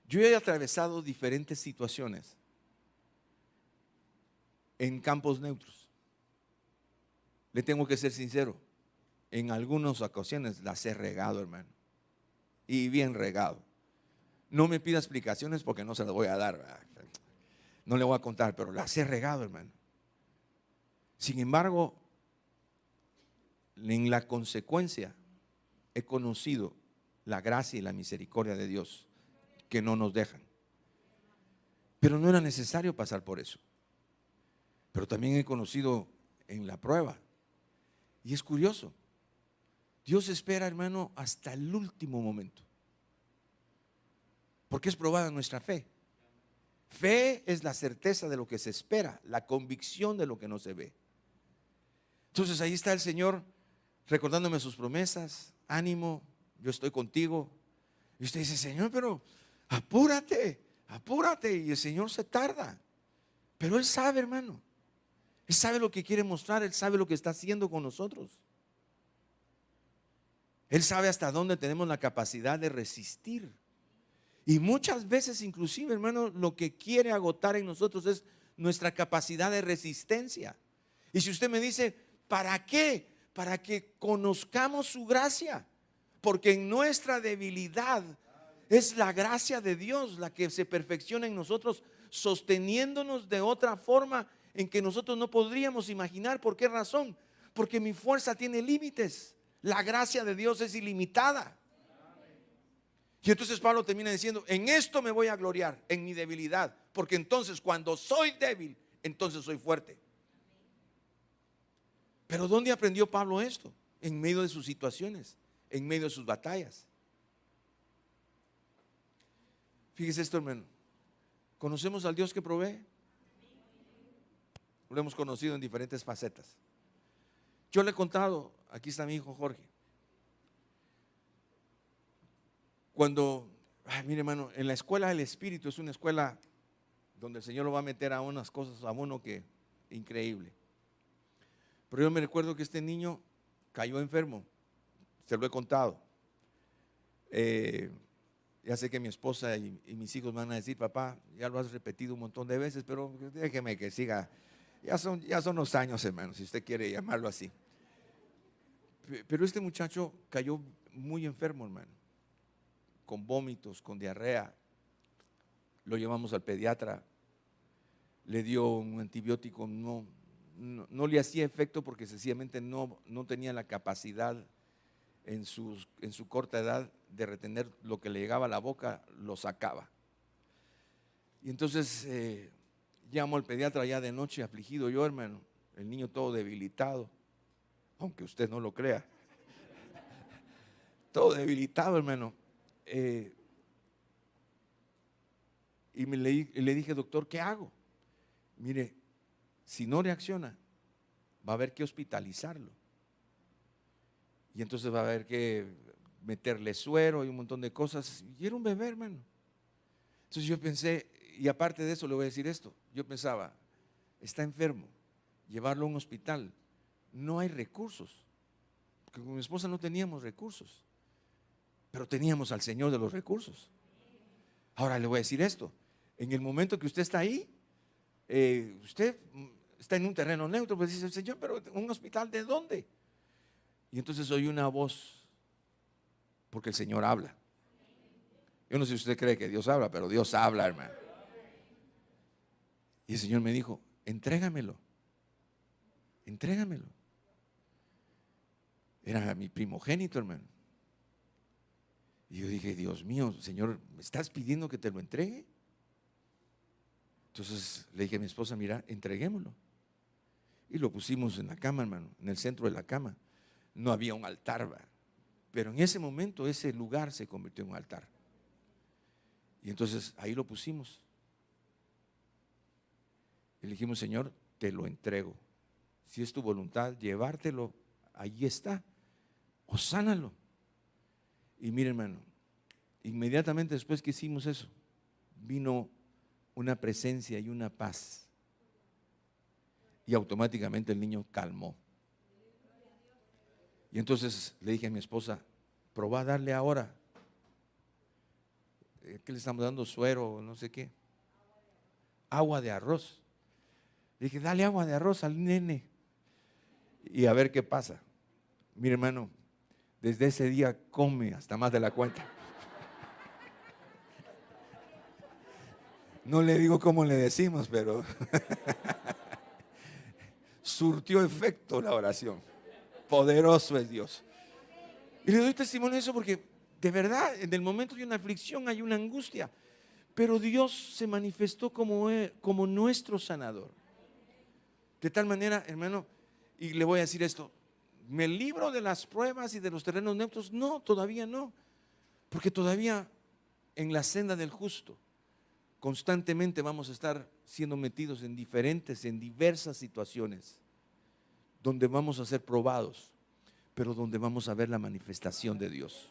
yo he atravesado diferentes situaciones en campos neutros. Le tengo que ser sincero, en algunas ocasiones las he regado, hermano, y bien regado. No me pida explicaciones porque no se las voy a dar, no le voy a contar, pero las he regado, hermano. Sin embargo, en la consecuencia he conocido la gracia y la misericordia de Dios, que no nos dejan. Pero no era necesario pasar por eso. Pero también he conocido en la prueba. Y es curioso, Dios espera, hermano, hasta el último momento, porque es probada nuestra fe. Fe es la certeza de lo que se espera, la convicción de lo que no se ve. Entonces ahí está el Señor recordándome sus promesas: ánimo, yo estoy contigo. Y usted dice: Señor, pero apúrate, apúrate. Y el Señor se tarda, pero Él sabe, hermano. Él sabe lo que quiere mostrar, Él sabe lo que está haciendo con nosotros. Él sabe hasta dónde tenemos la capacidad de resistir. Y muchas veces inclusive, hermano, lo que quiere agotar en nosotros es nuestra capacidad de resistencia. Y si usted me dice, ¿para qué? Para que conozcamos su gracia. Porque en nuestra debilidad es la gracia de Dios la que se perfecciona en nosotros, sosteniéndonos de otra forma en que nosotros no podríamos imaginar. ¿Por qué razón? Porque mi fuerza tiene límites. La gracia de Dios es ilimitada. Y entonces Pablo termina diciendo, en esto me voy a gloriar, en mi debilidad. Porque entonces cuando soy débil, entonces soy fuerte. Pero ¿dónde aprendió Pablo esto? En medio de sus situaciones, en medio de sus batallas. Fíjese esto, hermano. ¿Conocemos al Dios que provee? Lo hemos conocido en diferentes facetas. Yo le he contado, aquí está mi hijo Jorge. Cuando, mire hermano, en la escuela del Espíritu es una escuela donde el Señor lo va a meter a unas cosas a uno que increíble. Pero yo me recuerdo que este niño cayó enfermo, se lo he contado. Ya sé que mi esposa y mis hijos van a decir, papá, ya lo has repetido un montón de veces, pero déjeme que siga. Ya son los años, hermano, si usted quiere llamarlo así. Pero este muchacho cayó muy enfermo, hermano, con vómitos, con diarrea. Lo llevamos al pediatra, le dio un antibiótico, no le hacía efecto porque sencillamente no tenía la capacidad en su corta edad de retener lo que le llegaba a la boca, lo sacaba. Y entonces llamo al pediatra ya de noche, afligido yo, hermano, el niño todo debilitado, aunque usted no lo crea, todo debilitado, hermano. Y le dije, doctor, ¿qué hago? Mire, si no reacciona, va a haber que hospitalizarlo. Y entonces va a haber que meterle suero y un montón de cosas. Y era un bebé, hermano. Entonces yo pensé, y aparte de eso le voy a decir esto, yo pensaba, está enfermo, llevarlo a un hospital, no hay recursos. Porque con mi esposa no teníamos recursos, pero teníamos al Señor de los recursos. Ahora le voy a decir esto, en el momento que usted está ahí, usted está en un terreno neutro, pues dice, Señor, pero ¿un hospital de dónde? Y entonces oí una voz, porque el Señor habla. Yo no sé si usted cree que Dios habla, pero Dios habla, hermano. Y el Señor me dijo, entrégamelo. Era mi primogénito, hermano. Y yo dije, Dios mío, Señor, ¿me estás pidiendo que te lo entregue? Entonces le dije a mi esposa, mira, entreguémoslo. Y lo pusimos en la cama, hermano, en el centro de la cama. No había un altar, pero en ese momento ese lugar se convirtió en un altar. Y entonces ahí lo pusimos. Y le dijimos, Señor, te lo entrego. Si es tu voluntad llevártelo, ahí está. O sánalo. Y mire, hermano, inmediatamente después que hicimos eso, vino una presencia y una paz. Y automáticamente el niño calmó. Y entonces le dije a mi esposa, probá a darle ahora. ¿Qué le estamos dando? Suero, no sé qué. Agua de arroz. Le dije, dale agua de arroz al nene y a ver qué pasa. Mire, hermano, desde ese día come hasta más de la cuenta. No le digo cómo le decimos, pero surtió efecto la oración. Poderoso es Dios. Y le doy testimonio de eso porque de verdad, en el momento de una aflicción hay una angustia, pero Dios se manifestó como nuestro sanador. De tal manera, hermano, y le voy a decir esto, ¿me libro de las pruebas y de los terrenos neutros? No, todavía no, porque todavía en la senda del justo constantemente vamos a estar siendo metidos en diversas situaciones, donde vamos a ser probados, pero donde vamos a ver la manifestación de Dios.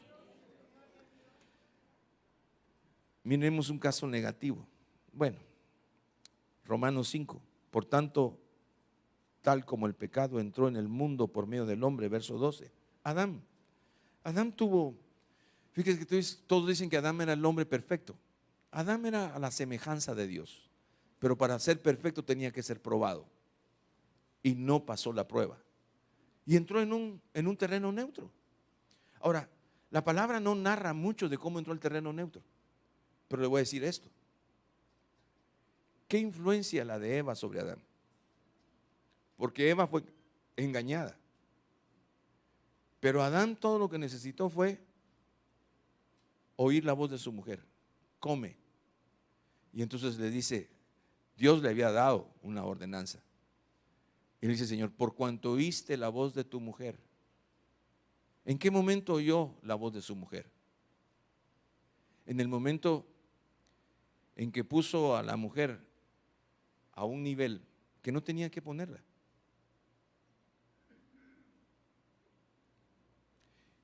Miremos un caso negativo. Bueno, Romanos 5. Por tanto, tal como el pecado entró en el mundo por medio del hombre, verso 12. Adán tuvo, fíjese que todos dicen que Adán era el hombre perfecto. Adán era a la semejanza de Dios, pero para ser perfecto tenía que ser probado. Y no pasó la prueba. Y entró en un terreno neutro. Ahora, la palabra no narra mucho de cómo entró al terreno neutro, pero le voy a decir esto. ¿Qué influencia la de Eva sobre Adán? Porque Eva fue engañada. Pero Adán todo lo que necesitó fue oír la voz de su mujer. Come. Y entonces le dice, Dios le había dado una ordenanza. Y le dice, Señor, por cuanto oíste la voz de tu mujer. ¿En qué momento oyó la voz de su mujer? En el momento en que puso a la mujer a un nivel que no tenía que ponerla.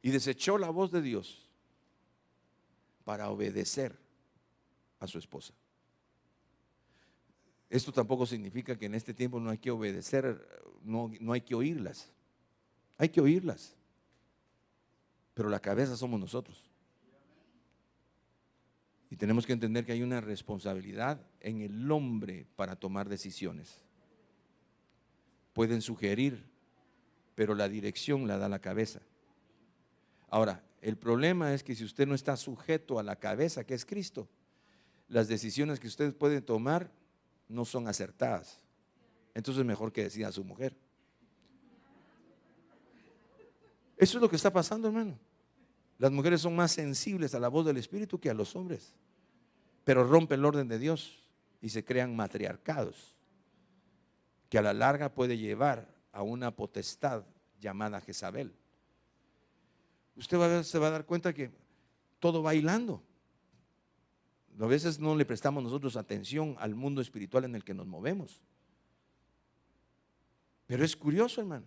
Y desechó la voz de Dios para obedecer a su esposa. Esto tampoco significa que en este tiempo no hay que obedecer, no hay que oírlas. Hay que oírlas. Pero la cabeza somos nosotros. Y tenemos que entender que hay una responsabilidad en el hombre para tomar decisiones. Pueden sugerir, pero la dirección la da la cabeza. Ahora, el problema es que si usted no está sujeto a la cabeza, que es Cristo, las decisiones que usted puede tomar no son acertadas. Entonces mejor que decida a su mujer. Eso es lo que está pasando, hermano. Las mujeres son más sensibles a la voz del Espíritu que a los hombres, pero rompen el orden de Dios y se crean matriarcados, que a la larga puede llevar a una potestad llamada Jezabel. Usted se va a dar cuenta que todo va hilando. A veces no le prestamos nosotros atención al mundo espiritual en el que nos movemos. Pero es curioso, hermano,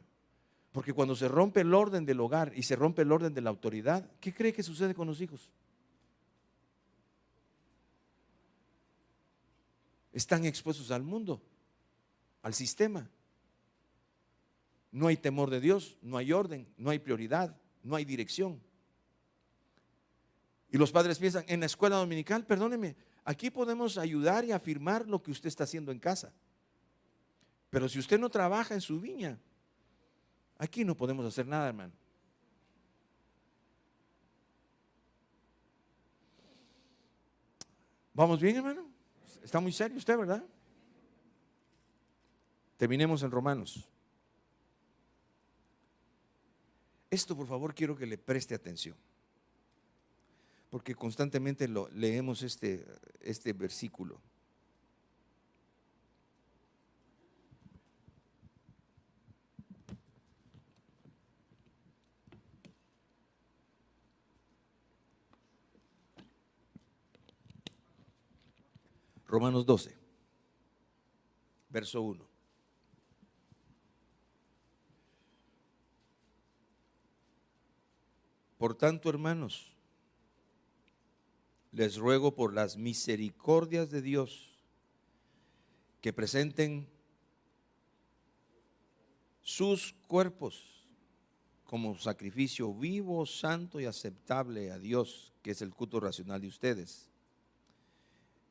porque cuando se rompe el orden del hogar y se rompe el orden de la autoridad, ¿qué cree que sucede con los hijos? Están expuestos al mundo, al sistema. No hay temor de Dios, no hay orden, no hay prioridad, no hay dirección. Y los padres piensan, en la escuela dominical, perdóneme, aquí podemos ayudar y afirmar lo que usted está haciendo en casa. Pero si usted no trabaja en su viña, aquí no podemos hacer nada, hermano. ¿Vamos bien, hermano? Está muy serio usted, ¿verdad? Terminemos en Romanos. Esto, por favor, quiero que le preste atención, porque constantemente leemos este versículo. Romanos 12, verso 1. Por tanto, hermanos, les ruego por las misericordias de Dios que presenten sus cuerpos como sacrificio vivo, santo y aceptable a Dios, que es el culto racional de ustedes.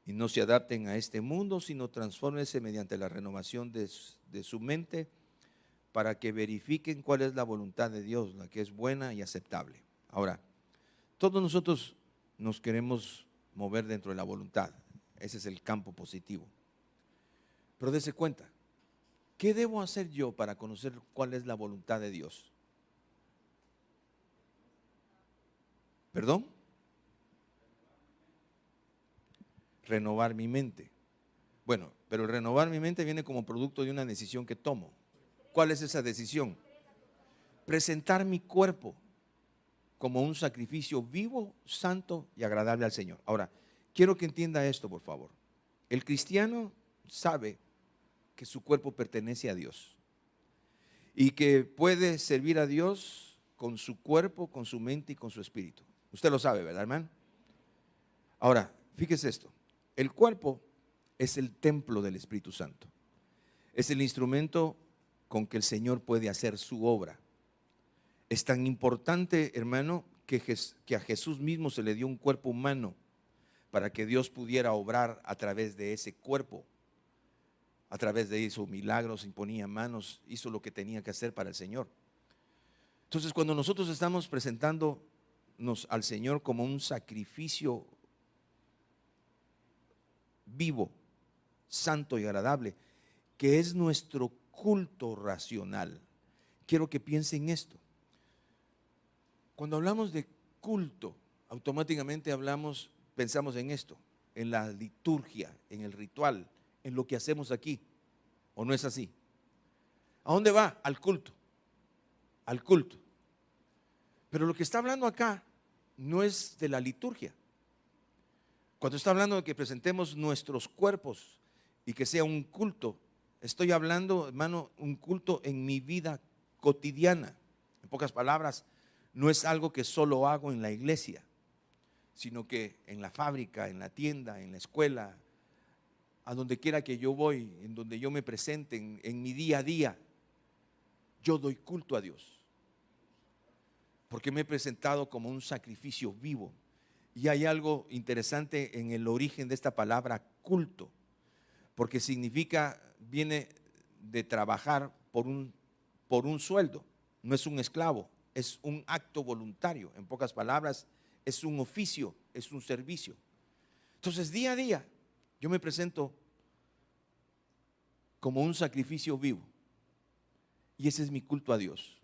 Y no se adapten a este mundo, sino transfórmense mediante la renovación de su mente, para que verifiquen cuál es la voluntad de Dios, la que es buena y aceptable. Ahora, todos nosotros nos queremos mover dentro de la voluntad. Ese es el campo positivo. Pero dése cuenta, ¿qué debo hacer yo para conocer cuál es la voluntad de Dios? ¿Perdón? Renovar mi mente. Bueno, pero renovar mi mente viene como producto de una decisión que tomo. ¿Cuál es esa decisión? Presentar mi cuerpo como un sacrificio vivo, santo y agradable al Señor. Ahora, quiero que entienda esto, por favor. El cristiano sabe que su cuerpo pertenece a Dios y que puede servir a Dios con su cuerpo, con su mente y con su espíritu. Usted lo sabe, ¿verdad, hermano? Ahora, fíjese esto. El cuerpo es el templo del Espíritu Santo. Es el instrumento con que el Señor puede hacer su obra. Es tan importante, hermano, que a Jesús mismo se le dio un cuerpo humano para que Dios pudiera obrar a través de ese cuerpo. A través de hizo milagros, imponía manos, hizo lo que tenía que hacer para el Señor. Entonces, cuando nosotros estamos presentándonos al Señor como un sacrificio vivo, santo y agradable, que es nuestro culto racional. Quiero que piensen esto. Cuando hablamos de culto, automáticamente pensamos en esto, en la liturgia, en el ritual, en lo que hacemos aquí. ¿O no es así? ¿A dónde va? Al culto. Al culto. Pero lo que está hablando acá no es de la liturgia. Cuando está hablando de que presentemos nuestros cuerpos y que sea un culto, estoy hablando, hermano, un culto en mi vida cotidiana. En pocas palabras, no es algo que solo hago en la iglesia, sino que en la fábrica, en la tienda, en la escuela, a donde quiera que yo voy, en donde yo me presente, en mi día a día, yo doy culto a Dios. Porque me he presentado como un sacrificio vivo. Y hay algo interesante en el origen de esta palabra culto, porque viene de trabajar por un sueldo, no es un esclavo, es un acto voluntario. En pocas palabras, es un oficio, es un servicio. Entonces, día a día, yo me presento como un sacrificio vivo. Y ese es mi culto a Dios.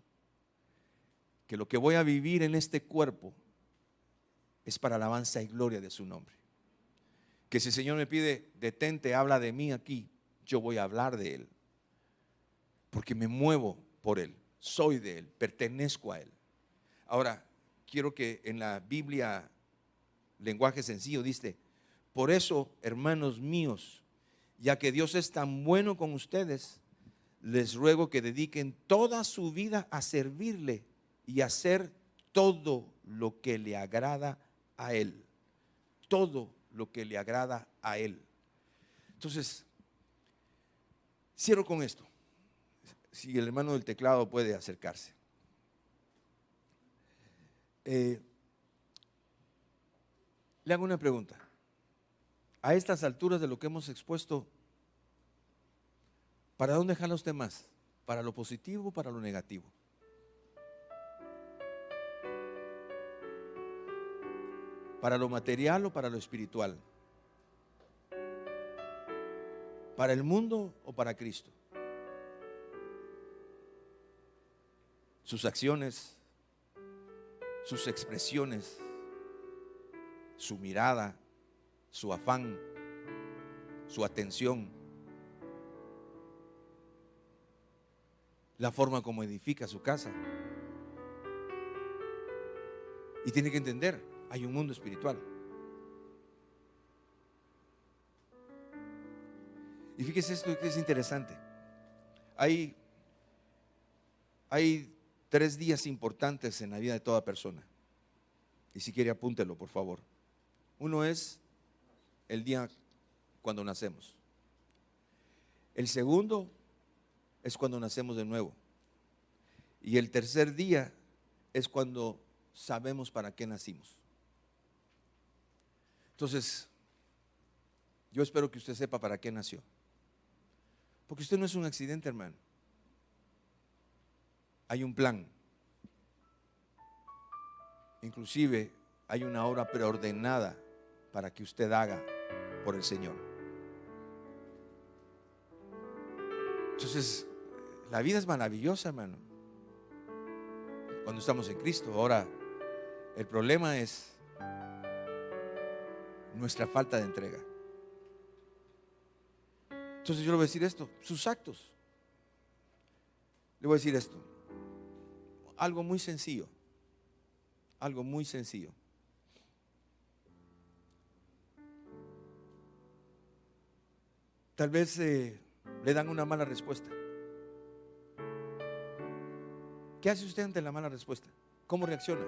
Que lo que voy a vivir en este cuerpo es para alabanza y gloria de su nombre. Que si el Señor me pide, detente, habla de mí aquí, yo voy a hablar de Él. Porque me muevo por Él, soy de Él, pertenezco a Él. Ahora, quiero que en la Biblia, lenguaje sencillo, dice: por eso, hermanos míos, ya que Dios es tan bueno con ustedes, les ruego que dediquen toda su vida a servirle y hacer todo lo que le agrada a Él. Todo lo que le agrada a Él. Entonces, cierro con esto. Si el hermano del teclado puede acercarse. Le hago una pregunta. A estas alturas de lo que hemos expuesto, ¿para dónde jala usted más? ¿Para lo positivo o para lo negativo? ¿Para lo material o para lo espiritual? ¿Para el mundo o para Cristo? Sus acciones, sus expresiones, su mirada, su afán, su atención, la forma como edifica su casa. Y tiene que entender, hay un mundo espiritual. Y fíjese esto que es interesante. Hay 3 días importantes en la vida de toda persona. Y si quiere, apúntelo, por favor. Uno es el día cuando nacemos. El segundo es cuando nacemos de nuevo. Y el tercer día es cuando sabemos para qué nacimos. Entonces, yo espero que usted sepa para qué nació. Porque usted no es un accidente, hermano. Hay un plan. Inclusive hay una obra preordenada para que usted haga por el Señor. Entonces, la vida es maravillosa, hermano, cuando estamos en Cristo. Ahora, el problema es nuestra falta de entrega. Entonces yo le voy a decir esto, sus actos. Le voy a decir esto, algo muy sencillo, algo muy sencillo. Tal vez le dan una mala respuesta. ¿Qué hace usted ante la mala respuesta? ¿Cómo reacciona?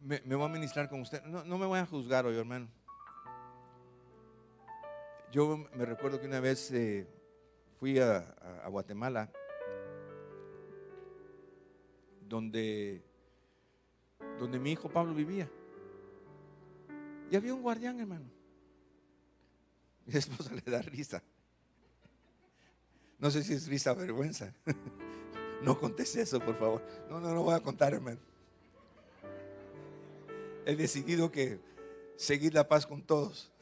Me voy a ministrar con usted. No me voy a juzgar hoy, hermano. Yo me recuerdo que una vez fui a Guatemala, donde donde mi hijo Pablo vivía. Y había un guardián, hermano. Mi esposa le da risa. No sé si es risa o vergüenza. No contes eso, por favor. No voy a contar, hermano. He decidido que seguir la paz con todos.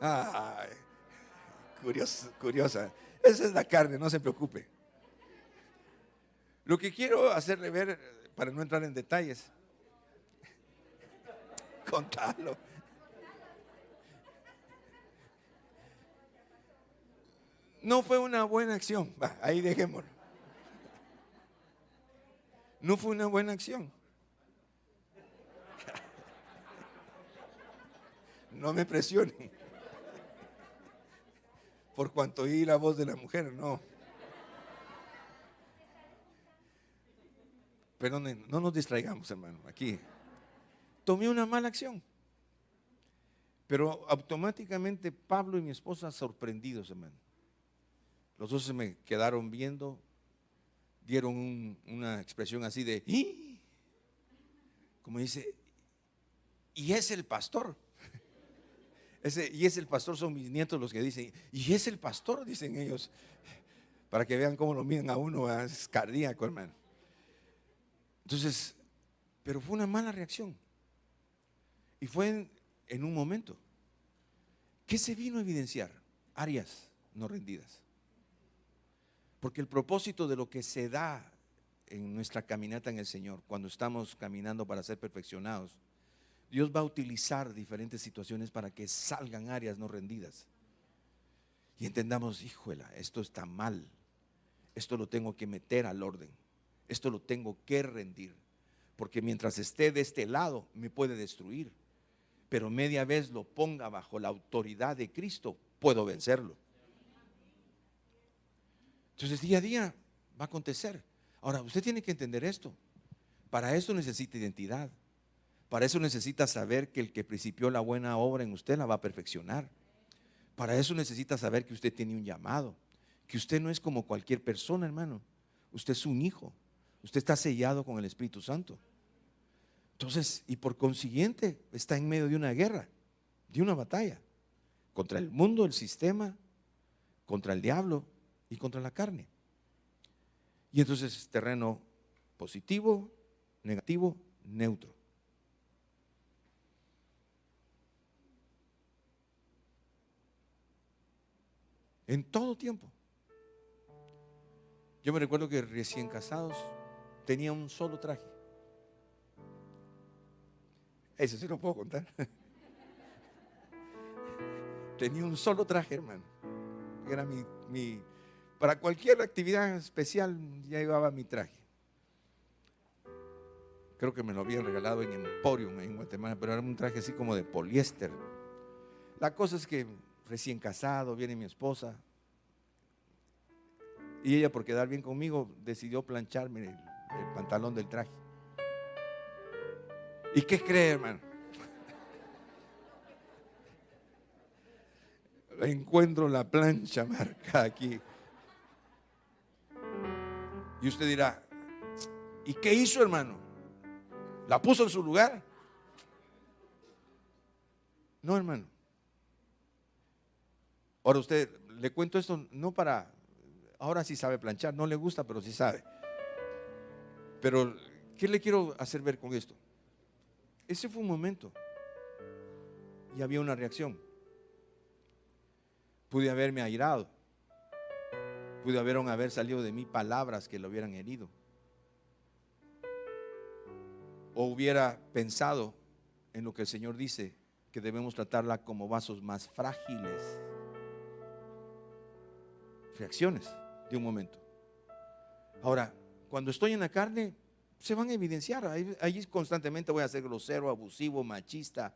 Ay, curiosa. Esa es la carne, no se preocupe. Lo que quiero hacerle ver, para no entrar en detalles, contarlo. No fue una buena acción. Va, ahí dejémoslo. No fue una buena acción. No me presionen. Por cuanto oí la voz de la mujer, no. Perdonen, no nos distraigamos, hermano. Aquí tomé una mala acción. Pero automáticamente Pablo y mi esposa sorprendidos, hermano. Los dos se me quedaron viendo, dieron una expresión así de ¡ih! Como dice, y es el pastor. Y es el pastor, son mis nietos los que dicen, y es el pastor, dicen ellos, para que vean cómo lo miden a uno, es cardíaco, hermano. Entonces, pero fue una mala reacción. Y fue en un momento. ¿Qué se vino a evidenciar? Áreas no rendidas. Porque el propósito de lo que se da en nuestra caminata en el Señor, cuando estamos caminando para ser perfeccionados, Dios va a utilizar diferentes situaciones para que salgan áreas no rendidas. Y entendamos, híjole, esto está mal. Esto lo tengo que meter al orden. Esto lo tengo que rendir. Porque mientras esté de este lado, me puede destruir. Pero media vez lo ponga bajo la autoridad de Cristo, puedo vencerlo. Entonces día a día va a acontecer. Ahora, usted tiene que entender esto. Para eso necesita identidad. Para eso necesita saber que el que principió la buena obra en usted la va a perfeccionar. Para eso necesita saber que usted tiene un llamado. Que usted no es como cualquier persona, hermano. Usted es un hijo. Usted está sellado con el Espíritu Santo. Entonces, y por consiguiente, está en medio de una guerra, de una batalla. Contra el mundo, el sistema, contra el diablo y contra la carne. Y entonces terreno positivo, negativo, neutro. En todo tiempo. Yo me recuerdo que recién casados tenía un solo traje. Eso sí lo puedo contar. Tenía un solo traje, hermano. Era para cualquier actividad especial ya llevaba mi traje. Creo que me lo habían regalado en Emporium en Guatemala, pero era un traje así como de poliéster. La cosa es que recién casado, viene mi esposa y ella, por quedar bien conmigo, decidió plancharme el pantalón del traje. ¿Y qué cree, hermano? Encuentro la plancha marcada aquí. Y usted dirá, ¿y qué hizo, hermano? ¿La puso en su lugar? No, hermano. Ahora usted, le cuento esto no para, ahora sí sabe planchar, no le gusta, pero sí sabe. Pero, ¿qué le quiero hacer ver con esto? Ese fue un momento y había una reacción. Pude haberme airado, pude haber salido de mí palabras que lo hubieran herido, o hubiera pensado en lo que el Señor dice, que debemos tratarla como vasos más frágiles. Reacciones de un momento. Ahora, cuando estoy en la carne, se van a evidenciar. Ahí constantemente voy a ser grosero, abusivo, machista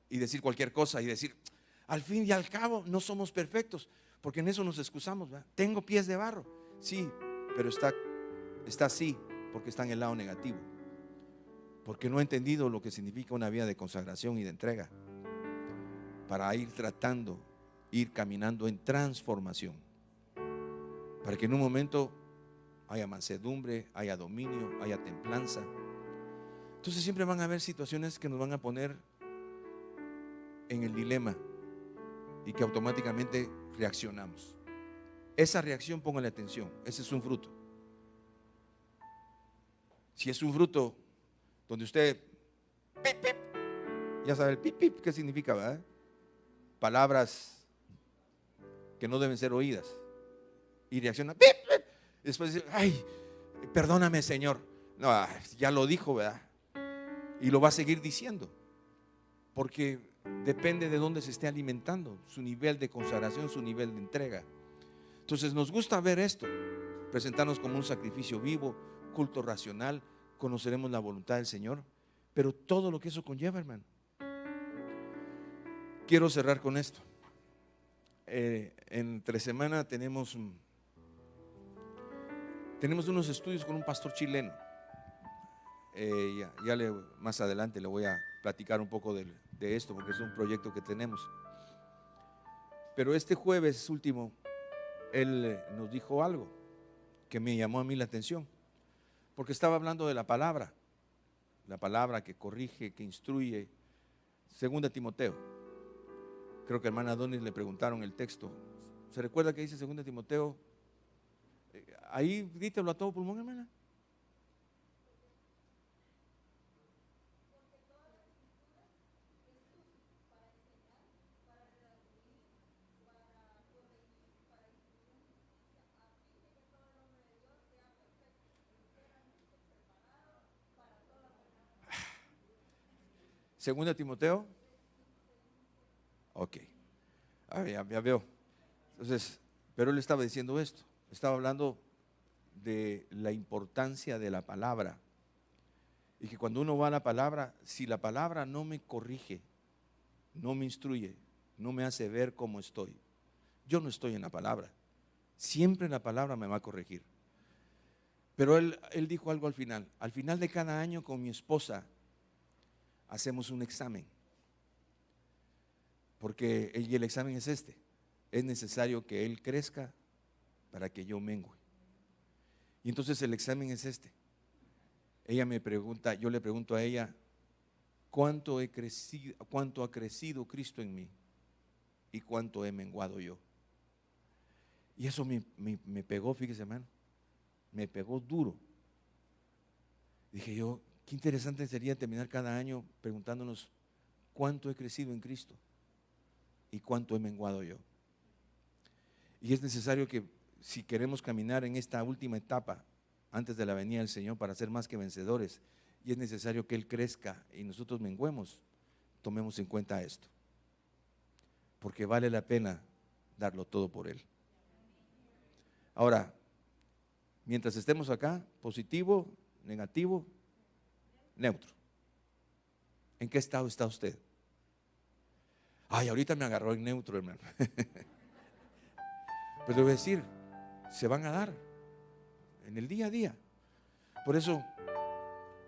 y decir cualquier cosa y decir, al fin y al cabo no somos perfectos, porque en eso nos excusamos, ¿verdad? Tengo pies de barro, sí, pero está así porque está en el lado negativo, porque no ha entendido lo que significa una vida de consagración y de entrega para ir tratando, ir caminando en transformación, para que en un momento haya mansedumbre, haya dominio, haya templanza. Entonces siempre van a haber situaciones que nos van a poner en el dilema y que automáticamente reaccionamos. Esa reacción, póngale atención, ese es un fruto. Si es un fruto donde usted pip, pip, ya sabe el pip, pip, ¿qué significa, verdad? Palabras que no deben ser oídas. Y reacciona pip, pip. Después dice, ay, perdóname, Señor. No, ya lo dijo, ¿verdad? Y lo va a seguir diciendo, porque depende de dónde se esté alimentando, su nivel de consagración, su nivel de entrega. Entonces nos gusta ver esto, presentarnos como un sacrificio vivo, culto racional, conoceremos la voluntad del Señor, pero todo lo que eso conlleva, hermano. Quiero cerrar con esto. Entre semana tenemos unos estudios con un pastor chileno. Más adelante le voy a platicar un poco de esto, porque es un proyecto que tenemos. Pero este jueves último, él nos dijo algo que me llamó a mí la atención, porque estaba hablando de la palabra que corrige, que instruye. 2 Timoteo. Creo que a hermana Donis le preguntaron el texto. ¿Se recuerda que dice 2 Timoteo? Ahí grítelo a todo pulmón, hermana. Segunda Timoteo. Ok. Ya veo. Entonces, pero él estaba diciendo esto. Estaba hablando de la importancia de la palabra. Y que cuando uno va a la palabra, si la palabra no me corrige, no me instruye, no me hace ver cómo estoy, yo no estoy en la palabra. Siempre la palabra me va a corregir. Pero él dijo algo al final. Al final de cada año con mi esposa hacemos un examen, porque el examen es este: es necesario que él crezca para que yo mengue. Y entonces el examen es este. Ella me pregunta, yo le pregunto a ella, ¿cuánto ha crecido Cristo en mí y cuánto he menguado yo? Y eso me pegó, fíjese, hermano, me pegó duro. Dije yo, qué interesante sería terminar cada año preguntándonos cuánto he crecido en Cristo y cuánto he menguado yo. Y es necesario que, si queremos caminar en esta última etapa antes de la venida del Señor para ser más que vencedores, y es necesario que Él crezca y nosotros menguemos, tomemos en cuenta esto, porque vale la pena darlo todo por Él. Ahora, mientras estemos acá, positivo, negativo, neutro. ¿En qué estado está usted? Ay, ahorita me agarró en neutro, hermano. Pues le voy a decir, se van a dar en el día a día. Por eso,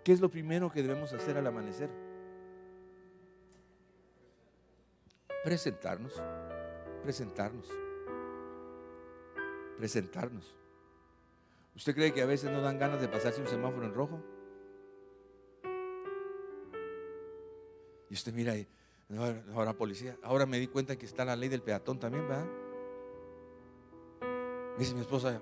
¿qué es lo primero que debemos hacer al amanecer? Presentarnos. ¿Usted cree que a veces no dan ganas de pasarse un semáforo en rojo? Y usted mira ahí, ahora policía, ahora me di cuenta que está la ley del peatón también, ¿verdad? Me dice mi esposa,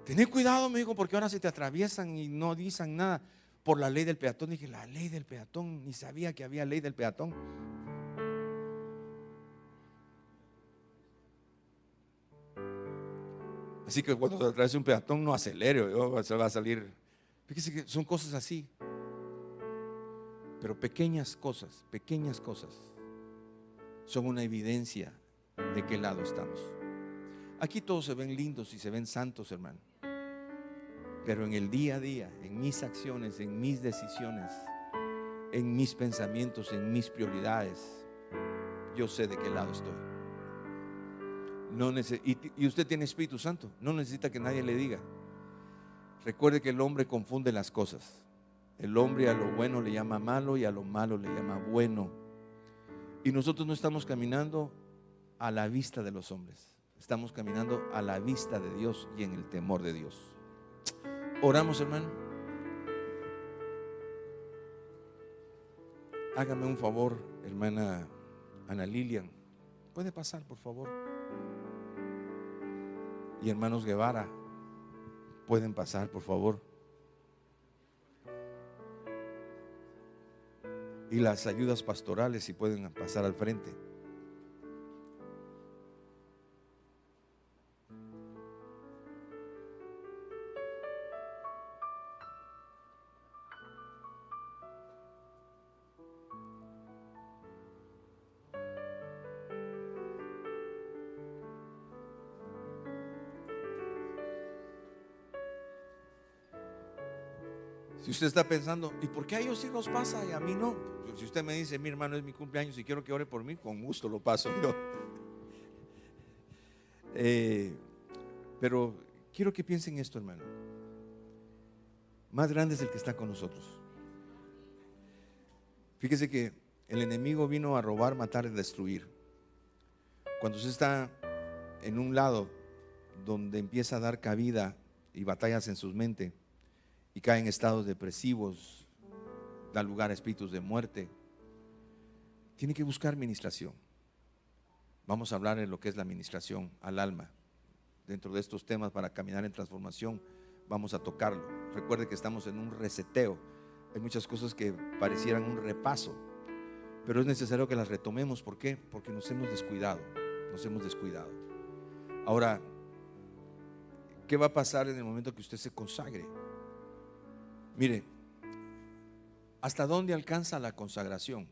ten cuidado, me dijo, porque ahora se te atraviesan y no dicen nada por la ley del peatón. Dije, la ley del peatón, ni sabía que había ley del peatón. Así que cuando se atraviesa un peatón, no acelere, se va a salir. Fíjese que son cosas así, pero pequeñas cosas son una evidencia de qué lado estamos. Aquí todos se ven lindos y se ven santos, hermano, pero en el día a día, en mis acciones, en mis decisiones, en mis pensamientos, en mis prioridades, yo sé de qué lado estoy. Y usted tiene Espíritu Santo, no necesita que nadie le diga. Recuerde que el hombre confunde las cosas. El hombre a lo bueno le llama malo y a lo malo le llama bueno. Y nosotros no estamos caminando a la vista de los hombres, estamos caminando a la vista de Dios y en el temor de Dios. Oramos, hermano. Hágame un favor, hermana Ana Lilian. ¿Puede pasar, por favor? Y hermanos Guevara, ¿pueden pasar, por favor? Y las ayudas pastorales, si pueden pasar al frente. Si usted está pensando, ¿y por qué a ellos sí los pasa y a mí no? Si usted me dice, mi hermano, es mi cumpleaños y quiero que ore por mí, con gusto lo paso yo. Pero quiero que piensen esto, hermano. Más grande es el que está con nosotros. Fíjese que el enemigo vino a robar, matar y destruir. Cuando usted está en un lado donde empieza a dar cabida y batallas en su mente, y cae en estados depresivos, da lugar a espíritus de muerte, tiene que buscar ministración. Vamos a hablar de lo que es la ministración al alma. Dentro de estos temas para caminar en transformación, vamos a tocarlo. Recuerde que estamos en un reseteo. Hay muchas cosas que parecieran un repaso, pero es necesario que las retomemos. ¿Por qué? Porque nos hemos descuidado. Ahora, ¿qué va a pasar en el momento que usted se consagre? Mire, ¿hasta dónde alcanza la consagración?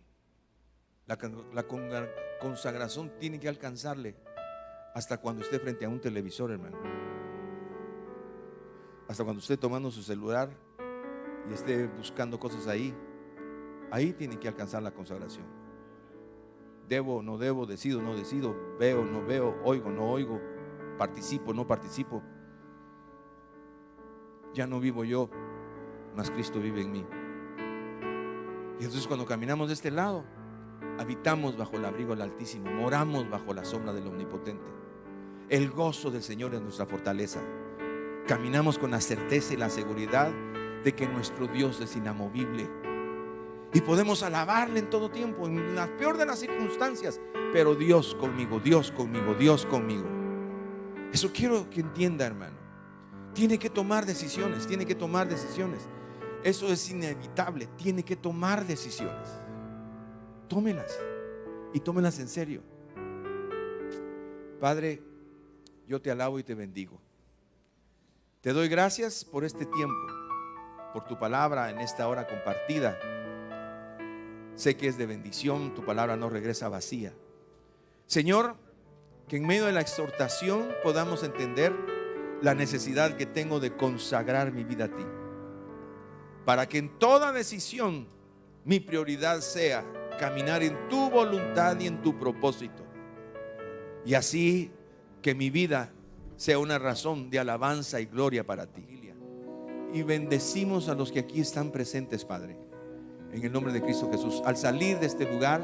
La consagración tiene que alcanzarle hasta cuando esté frente a un televisor, hermano. Hasta cuando esté tomando su celular y esté buscando cosas ahí. Ahí tiene que alcanzar la consagración. Debo, no debo, decido, no decido, veo, no veo, oigo, no oigo, participo, no participo. Ya no vivo yo, mas Cristo vive en mí. Y entonces cuando caminamos de este lado, habitamos bajo el abrigo del Altísimo, moramos bajo la sombra del Omnipotente. El gozo del Señor es nuestra fortaleza. Caminamos con la certeza y la seguridad de que nuestro Dios es inamovible. Y podemos alabarle en todo tiempo, en la peor de las circunstancias. Pero Dios conmigo, Dios conmigo, Dios conmigo. Eso quiero que entienda, hermano. Tiene que tomar decisiones, tiene que tomar decisiones. Eso es inevitable, tiene que tomar decisiones. Tómelas y tómelas en serio. Padre, yo te alabo y te bendigo. Te doy gracias por este tiempo, por tu palabra en esta hora compartida. Sé que es de bendición, tu palabra no regresa vacía. Señor, que en medio de la exhortación podamos entender la necesidad que tengo de consagrar mi vida a ti, para que en toda decisión mi prioridad sea caminar en tu voluntad y en tu propósito, y así que mi vida sea una razón de alabanza y gloria para ti. Y bendecimos a los que aquí están presentes, Padre, en el nombre de Cristo Jesús. Al salir de este lugar,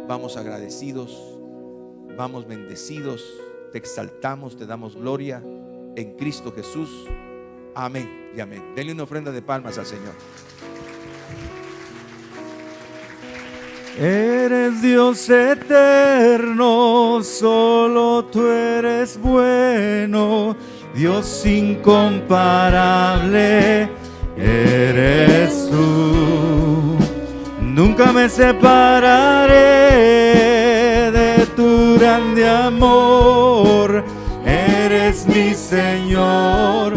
vamos agradecidos, vamos bendecidos, te exaltamos, te damos gloria en Cristo Jesús. Amén y amén. Denle una ofrenda de palmas al Señor. Eres Dios eterno, solo tú eres bueno, Dios incomparable eres tú. Nunca me separaré de tu grande amor, eres mi Señor,